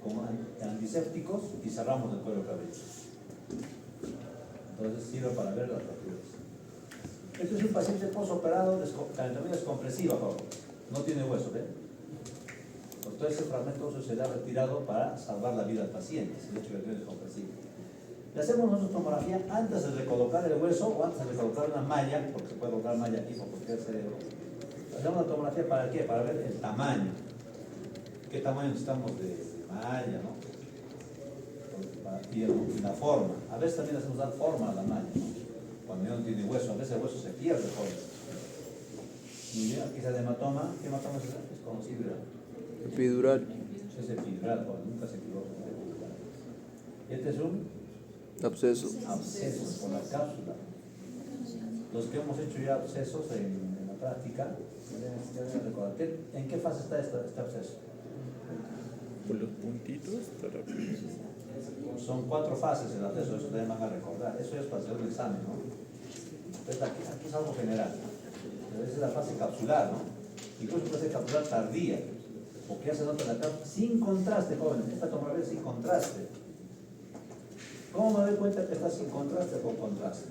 Speaker 4: con antisépticos y cerramos el cuero cabelludo. Entonces sirve para ver las fracturas. Este es un paciente postoperado, calentamiento descompresiva, por favor. No tiene hueso, ¿ven? Entonces ese fragmento óseo se le ha retirado para salvar la vida al paciente, es el hecho de que es descompresivo. Le hacemos nosotros tomografía antes de recolocar el hueso o antes de recolocar una malla, porque se puede colocar malla aquí por cualquier cerebro. Hacemos la tomografía ¿para qué? Para ver el tamaño. ¿Qué tamaño necesitamos de malla, no? Y la forma. A veces también hacemos dar forma a la malla, ¿no? Cuando ya no tiene hueso, a veces el hueso se pierde, joven. Muy bien, aquí está el hematoma. ¿Qué hematoma es ese? Es conocido.
Speaker 5: Epidural.
Speaker 4: Es epidural, joven, nunca se equivoca. Este es un
Speaker 5: Absceso.
Speaker 4: abscesos por la cápsula. Los que hemos hecho ya abscesos en la práctica, ya deben recordar. ¿En qué fase está este absceso?
Speaker 5: Por los puntitos.
Speaker 4: Son 4 fases el absceso, eso también van a recordar. Eso es para hacer un examen, ¿no? Entonces aquí es algo general. Pero esa es la fase capsular, ¿no? Incluso puede ser capsular tardía, porque ya se nota la cápsula sin contraste, jóvenes. Esta tomografía es sin contraste. ¿Cómo me doy cuenta que está sin contraste o con contraste?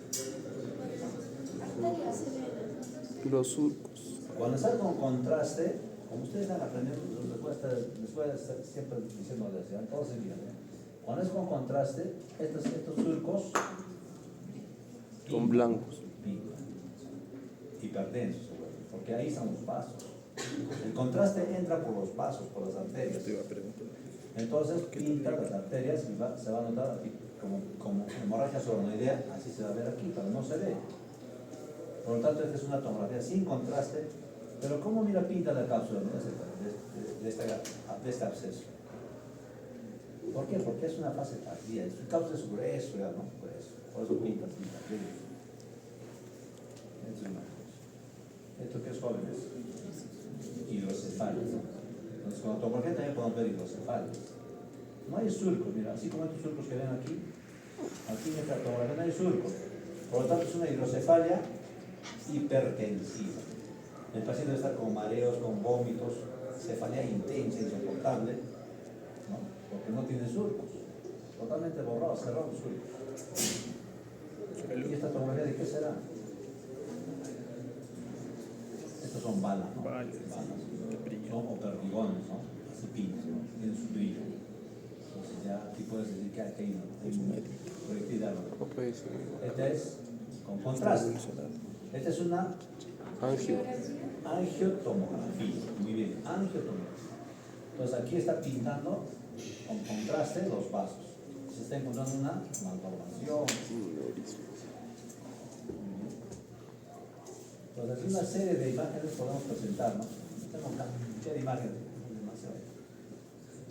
Speaker 5: Los surcos.
Speaker 4: Cuando está con contraste, como ustedes están aprendiendo, les voy a estar siempre diciéndoles, ¿ya? Todos se miran, ¿ya? Cuando es con contraste, estos surcos
Speaker 5: Con blancos.
Speaker 4: hiperdensos, porque ahí están los vasos. El contraste entra por los vasos, por las arterias.
Speaker 5: Te iba a preguntar.
Speaker 4: Entonces pinta las arterias y se va a notar aquí como hemorragia sordoidea, así se va a ver aquí, pero no se ve. Por lo tanto, esta es una tomografía sin contraste, pero ¿cómo mira pinta la cápsula, ¿no?, de este absceso? ¿Por qué? Porque es una fase tardía, su cápsula es grueso, ya, ¿no? Por eso pinta así tardía. Esto es una cosa. ¿Esto qué es, jóvenes? Hidrocefalias, ¿no? Entonces, con la tomografía también podemos ver hidrocefalias. No hay surcos, mira, así como estos surcos que ven aquí en esta tomografía no hay surcos. Por lo tanto, es una hidrocefalia hipertensiva. El paciente está con mareos, con vómitos, cefalea intensa, insoportable, ¿no? Porque no tiene surcos. Totalmente borrados, cerrados los surcos. ¿Y esta tomografía de qué será? Estos son balas, ¿no?
Speaker 5: Balas.
Speaker 4: Son o perdigones, ¿no? Así pinos, ¿no? Tienen su brillo. Entonces ya aquí puedes decir que hay un proyectil de algo. Esta es con contraste. Esta es una angiotomografía. Muy bien, angiotomografía. Entonces aquí está pintando con contraste los vasos. Se está encontrando una malformación. Entonces, una serie de imágenes podemos presentar, ¿no? Tengo cantidad de imágenes, demasiado.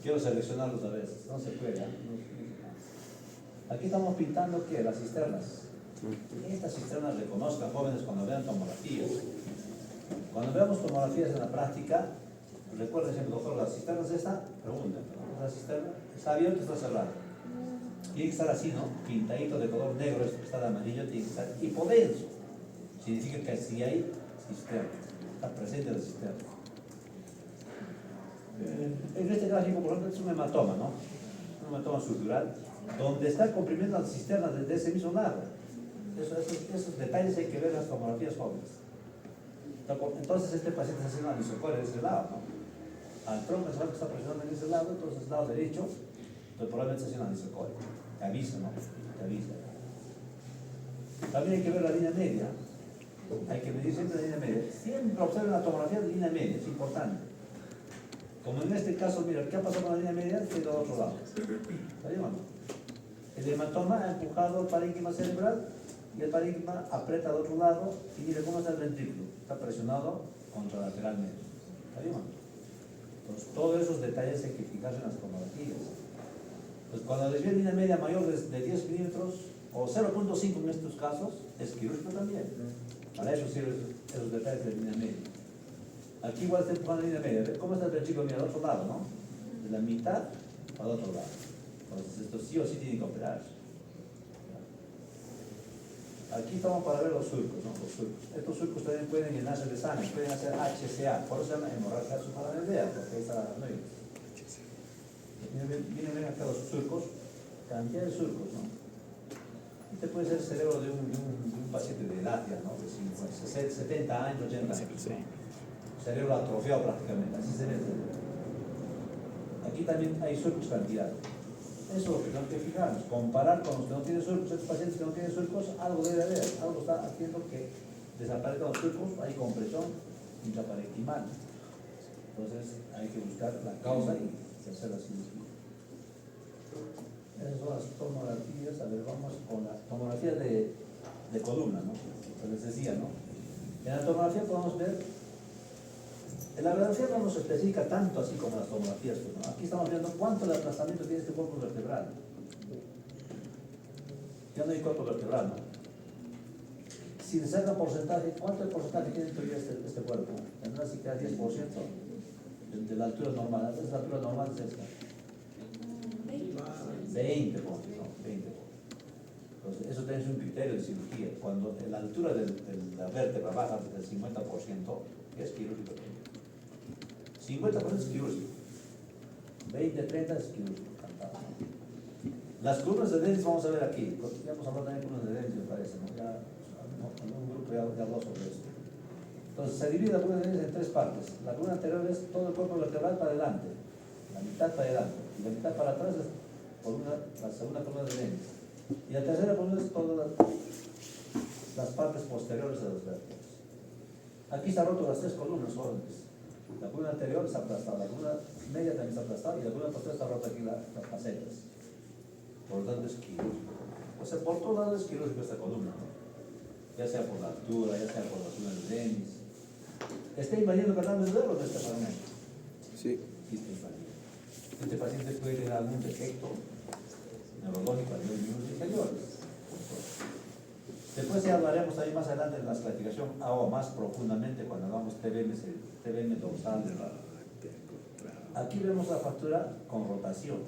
Speaker 4: Quiero seleccionarlos a veces, no se puede, ¿eh? Aquí estamos pintando, ¿qué? Las cisternas. Estas cisternas reconozcan, jóvenes, cuando vean tomografías. Cuando veamos tomografías en la práctica, recuerden siempre, doctor, las cisternas esta, pregunta, ¿no? ¿La cisterna está abierta o está cerrada? Tiene que estar así, ¿no? Pintadito de color negro, esto que está de amarillo, tiene que estar hipodenso. Significa que si hay cisterna, está presente la cisterna. En este gráfico, por ejemplo, es un hematoma, ¿no? Un hematoma sutural, donde está comprimiendo la cisterna desde ese mismo lado. Esos detalles hay que ver en las tomografías jóvenes. Entonces este paciente está haciendo anisocoria de ese lado, ¿no? Al tronco que está presionando en ese lado, entonces el lado derecho, entonces probablemente está haciendo anisocoria. Te avisa, ¿no? Te avisa. También hay que ver la línea media. Hay que medir siempre la línea media. Siempre observen la tomografía de línea media, es importante. Como en este caso, mira, ¿qué ha pasado con la línea media? Se ha ido a otro lado. ¿Está bien o no? El hematoma ha empujado el parénquima cerebral y el parénquima aprieta al otro lado y mire cómo está el ventrículo. Está presionado contralateralmente. ¿Está bien o no? Entonces, todos esos detalles hay que fijarse en las tomografías. Pues cuando desvía línea media mayor de 10 milímetros o 0.5 en estos casos, es quirúrgico también. Para eso sirven esos detalles de línea media. Aquí igual está empujando la línea media. ¿Ve cómo está el ventriculo? Mira, al otro lado, ¿no? De la mitad al otro lado. Entonces, esto sí o sí tiene que operar. Aquí estamos para ver los surcos, ¿no? Los surcos. Estos surcos también pueden llenarse de sangre, pueden hacer HCA, por eso se llama hemorragia subparaneurea, porque ahí está la nueva. Miren acá los surcos, cantidad de surcos, ¿no? Este puede ser el cerebro de un paciente de edad, ya, ¿no? De 70 años, 80 años. ¿No? Cerebro atrofiado prácticamente, así se ve el cerebro. Aquí también hay surcos cantidad. Eso es lo que tenemos que fijarnos, comparar con los que no tienen surcos. Estos pacientes que no tienen surcos, algo debe haber, algo está haciendo que desaparezcan los surcos, hay compresión intraparenquimal. Entonces hay que buscar la causa y hacer la cirugía. Esas son las tomografías. A ver, vamos con la tomografía de columna, ¿no? Que les decía, ¿no? En la tomografía podemos ver, en la radiografía no nos especifica tanto así como las tomografías, ¿no? Aquí estamos viendo cuánto de aplastamiento tiene este cuerpo vertebral. Ya no hay cuerpo vertebral, ¿no? Si le saca porcentaje, ¿cuánto de porcentaje tiene en teoría este cuerpo? Tendrá siquiera 10% de la altura normal. ¿Esta es la altura normal? Es esta. 20 puntos, ¿no? 20 puntos. Entonces, eso también es un criterio de cirugía. Cuando la altura de la vértebra baja del 50%, es quirúrgico. 50% es quirúrgico. 20, 30 es quirúrgico. Las columnas de Dennis vamos a ver aquí. Ya hemos hablado también de columnas de Dennis, me parece, ¿no? Ya, un grupo ya habló sobre esto. Entonces, se divide la columna de Dennis en tres partes. La columna anterior es todo el cuerpo vertebral para adelante, la mitad para adelante, y la mitad para atrás es la segunda columna de Dennis. Y la tercera columna es todas las partes posteriores de los vértebras. Aquí se han roto las tres columnas jóvenes. La columna anterior está aplastada, la columna media también está aplastada y la columna posterior está rota aquí las facetas. Por lo tanto es quirúrgico. O sea, por todos lados es quirúrgico esta columna, ¿no? Ya sea por la altura, ya sea por la columna de Dennis. ¿Está invadiendo el canal del dedo o no está fragmento?
Speaker 1: Sí.
Speaker 4: Sí está invadiendo. Este paciente puede tener algún defecto neurológico a nivel de miembros inferiores. Después ya hablaremos también más adelante en la clasificación más profundamente cuando hagamos TBM dorsal del lado. Aquí vemos la fractura con rotación.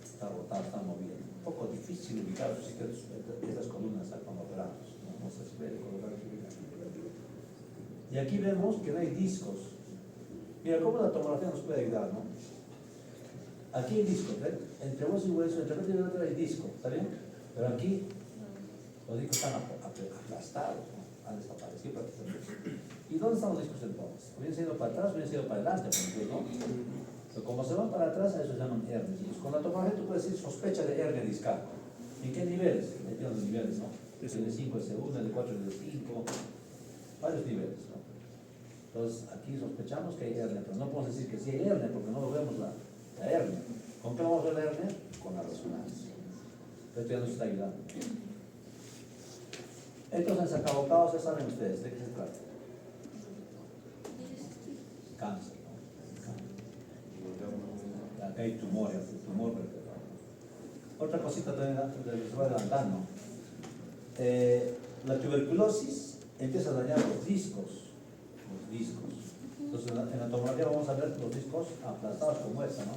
Speaker 4: Está rotada, está movida. Un poco difícil ubicar estas columnas cuando operamos. No se puede colocar aquí. Y aquí vemos que no hay discos. Mira cómo la tomografía nos puede ayudar, ¿no? Aquí hay discos, ¿ven? Entre hueso y hueso, entre vértebra y vértebra hay disco, ¿está bien? Pero aquí los discos están aplastados, ¿no? Han desaparecido prácticamente. ¿Y dónde están los discos entonces? ¿O bien sido para atrás o bien sido para adelante? ¿No? Pero como se van para atrás, a eso se llaman hernias. Entonces, con la tomografía tú puedes decir sospecha de hernia discal. ¿En qué niveles? Ahí tienen los niveles, ¿no? El de 5 es segundo, el de 4 es de 5, varios niveles, ¿no? Entonces, aquí sospechamos que hay hernia, pero no podemos decir que sí hay hernia porque no lo vemos la hernia. ¿Con qué vamos a ver la hernia? Con la resonancia. Esto ya nos está ayudando. Entonces, acabocados, ya saben ustedes de qué se trata. Cáncer, ¿no? Acá hay tumores, tumor vertebral. Otra cosita también les voy adelantando. La tuberculosis empieza a dañar los discos. Entonces, en la tomografía vamos a ver los discos aplastados como esta, ¿no?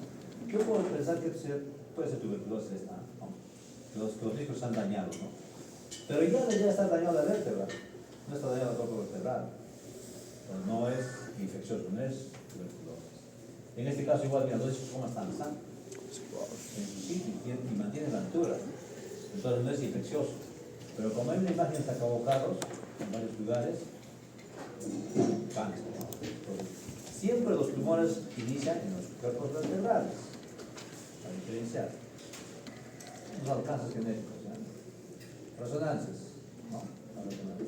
Speaker 4: Yo puedo pensar que puede ser tuberculosis esta, ¿no? Los discos están dañados, ¿no? Pero ya debería estar dañada la vértebra, no está dañada el cuerpo vertebral. Pero no es infeccioso, no es tuberculosis. En este caso igual, mira, los discos como están en su sitio y mantienen la altura. Entonces no es infeccioso. Pero como hay una imagen de acabocados en varios lugares, cáncer, ¿no? Entonces, siempre los tumores inician en los cuerpos vertebrales, para diferenciar. Los alcances genéticos, ¿no? Resonancias, ¿no? La resonancia.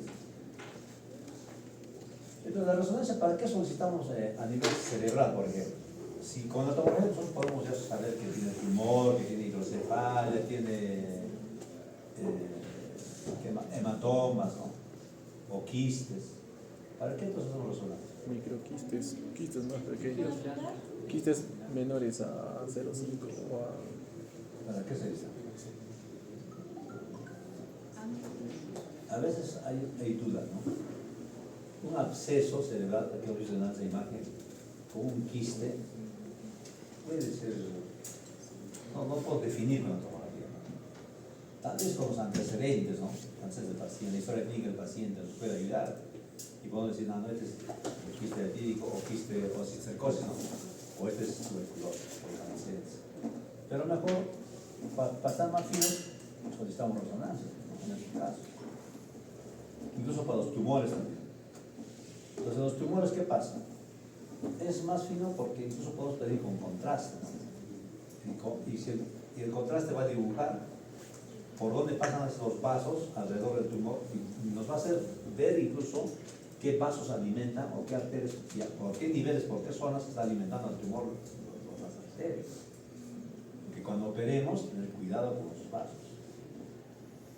Speaker 4: Entonces, la resonancia, ¿para qué solicitamos a nivel cerebral, por ejemplo? Si con la tomografía nosotros podemos ya saber que tiene tumor, que tiene hidrocefalia, tiene hematomas, ¿no? O quistes. ¿Para qué entonces hacemos resonancia?
Speaker 5: Microquistes, quistes más pequeños. quistes menores a 0,5 o a...
Speaker 4: ¿Para qué se dice? A veces hay duda, ¿no? Un absceso cerebral, aquí hemos visto en esa imagen, con un quiste, puede ser, no puedo definirlo en la tomografía, ¿no? Tal vez con los antecedentes, ¿no? Antes del paciente, la historia clínica del paciente nos puede ayudar. Y podemos decir, no, este es quiste etílico o quiste o cistercosis, ¿no? O este es tuberculosis, o antecedentes. Pero mejor, para estar más finos, solicitamos resonancia, ¿no? En este caso. Incluso para los tumores también. Entonces, los tumores, ¿qué pasa? Es más fino porque incluso podemos pedir con contraste, ¿no? Y el contraste va a dibujar por dónde pasan los vasos alrededor del tumor y nos va a hacer ver incluso qué vasos alimentan o qué arterias, por qué niveles, por qué zonas está alimentando al tumor las arterias. Porque cuando operemos, tener cuidado con los vasos.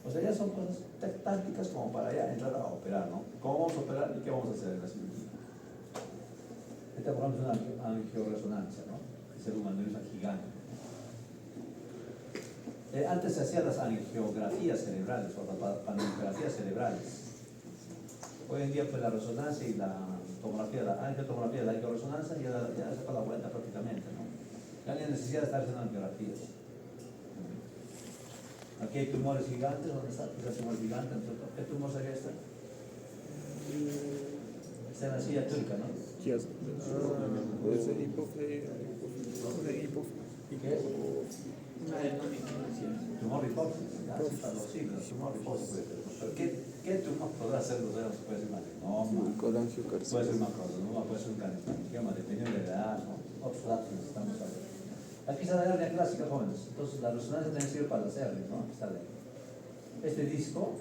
Speaker 4: O sea, ya son cosas tácticas como para ya entrar a operar, ¿no? ¿Cómo vamos a operar y qué vamos a hacer en la cirugía? Esta, por ejemplo, es una angioresonancia, ¿no? Es un aneurisma gigante. Antes se hacían las angiografías cerebrales o las panografías cerebrales. Hoy en día, pues la resonancia y la tomografía, la angiotomografía y la angioresonancia ya se da la vuelta prácticamente, ¿no? Ya no hay necesidad de estar haciendo angiografías. Aquí hay tumores gigantes, ¿dónde está? Este tumor gigante, ¿qué tumor sería este? Está en la silla turca, ¿no?
Speaker 5: Puede ser hipófisis.
Speaker 4: ¿Y qué es? Tumor hipófisis, ya sí, para los siglos, tumor hipófisis puede ser. Pero ¿qué tumor podrá ser? Puede ser un adenoma, puede ser un macroadenoma, puede ser un carcinoma, dependiendo de la edad, ¿no? Otros datos necesitamos saber. Aquí está la hernia clásica, jóvenes. Entonces, la resonancia también sirve para las hernias, ¿no? Aquí está este disco,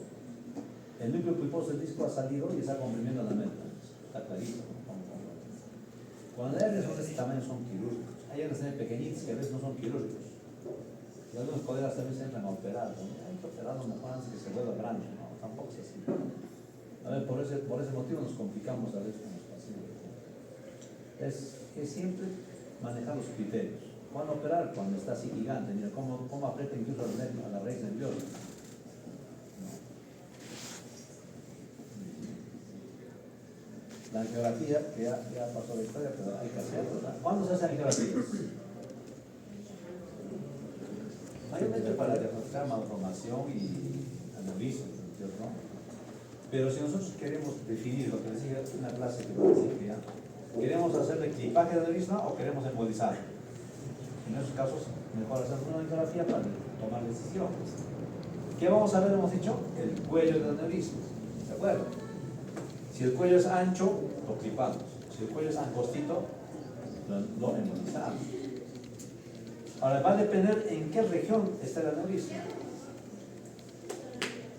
Speaker 4: el núcleo pulposo del disco ha salido y está comprimiendo la médula. Está clarito, ¿no? Cuando las hernias son de este tamaño son quirúrgicos. Hay hernias también pequeñitas que a veces no son quirúrgicos. Y algunos colegas también se entran a operar, ¿no? Hay que operarlo mejor antes que se vuelva grande, ¿no? Tampoco es así. A ver, por ese motivo nos complicamos a veces con los pacientes, ¿no? Es siempre manejar los criterios. ¿Cuándo operar? Cuando está así gigante. Mira cómo aprieta incluso a la raíz nerviosa. La angiografía, que ya pasó la historia, pero hay que hacerlo, ¿verdad? ¿Cuándo se hace angiografías? Mayormente para diagnosticar malformación y aneurisma, ¿no? Pero si nosotros queremos definir lo que les dije en una clase que ya queremos hacerle clipaje de aneurisma o queremos embolizar. En esos casos, mejor hacer una angiografía para tomar decisiones. ¿Qué vamos a ver? Hemos dicho el cuello del aneurisma. ¿De acuerdo? Si el cuello es ancho, lo clipamos. Si el cuello es angostito, lo embolizamos. Ahora, va a depender en qué región está el aneurisma,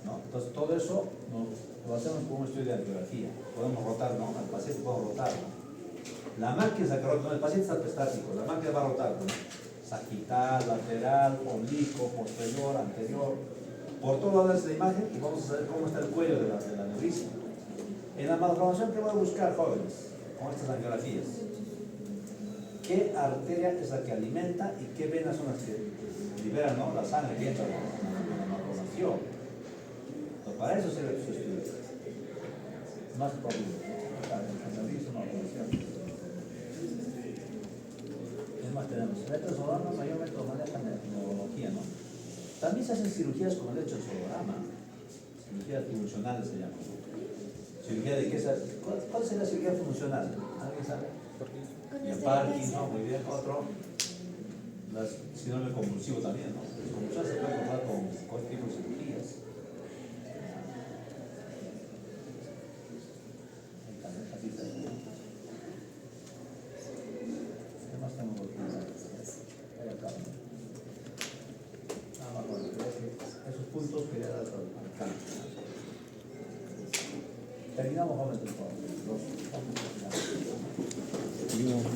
Speaker 4: ¿no? Entonces, todo eso lo hacemos con un estudio de angiografía. Podemos rotar, ¿no? Al paciente podemos rotar, ¿no? La máquina es la que rota, ¿no? El paciente está estático, la máquina va a rotar, ¿no? Sagital, lateral, oblicuo, posterior, anterior, por todos lados de la imagen y vamos a saber cómo está el cuello del aneurisma. En la malformación, ¿qué voy a buscar, jóvenes? Con estas angiografías. ¿Qué arteria es la que alimenta y qué venas son las que liberan, ¿no? La sangre que entra en la malformación? Entonces, para eso sirve su estudio. Más probable, ¿no? Para el aneurisma, malformación. Es más, tenemos electroensodograma, mayormente lo manejan en neurología, ¿no? También se hacen cirugías con el electroensodograma, cirugías funcionales se llaman. ¿Cirugía de qué? ¿Cuál es la cirugía funcional? ¿Alguien sabe? Y el Parkinson, muy bien. Otro, síndrome convulsivo también, ¿no? El convulsivo se puede tratar con este tipo de cirugías. Así está. ¿Qué más tenemos aquí? Ahí acá. Bueno, esos puntos quería dar al cambio. Terminamos, jóvenes, por favor.
Speaker 5: Seguimos con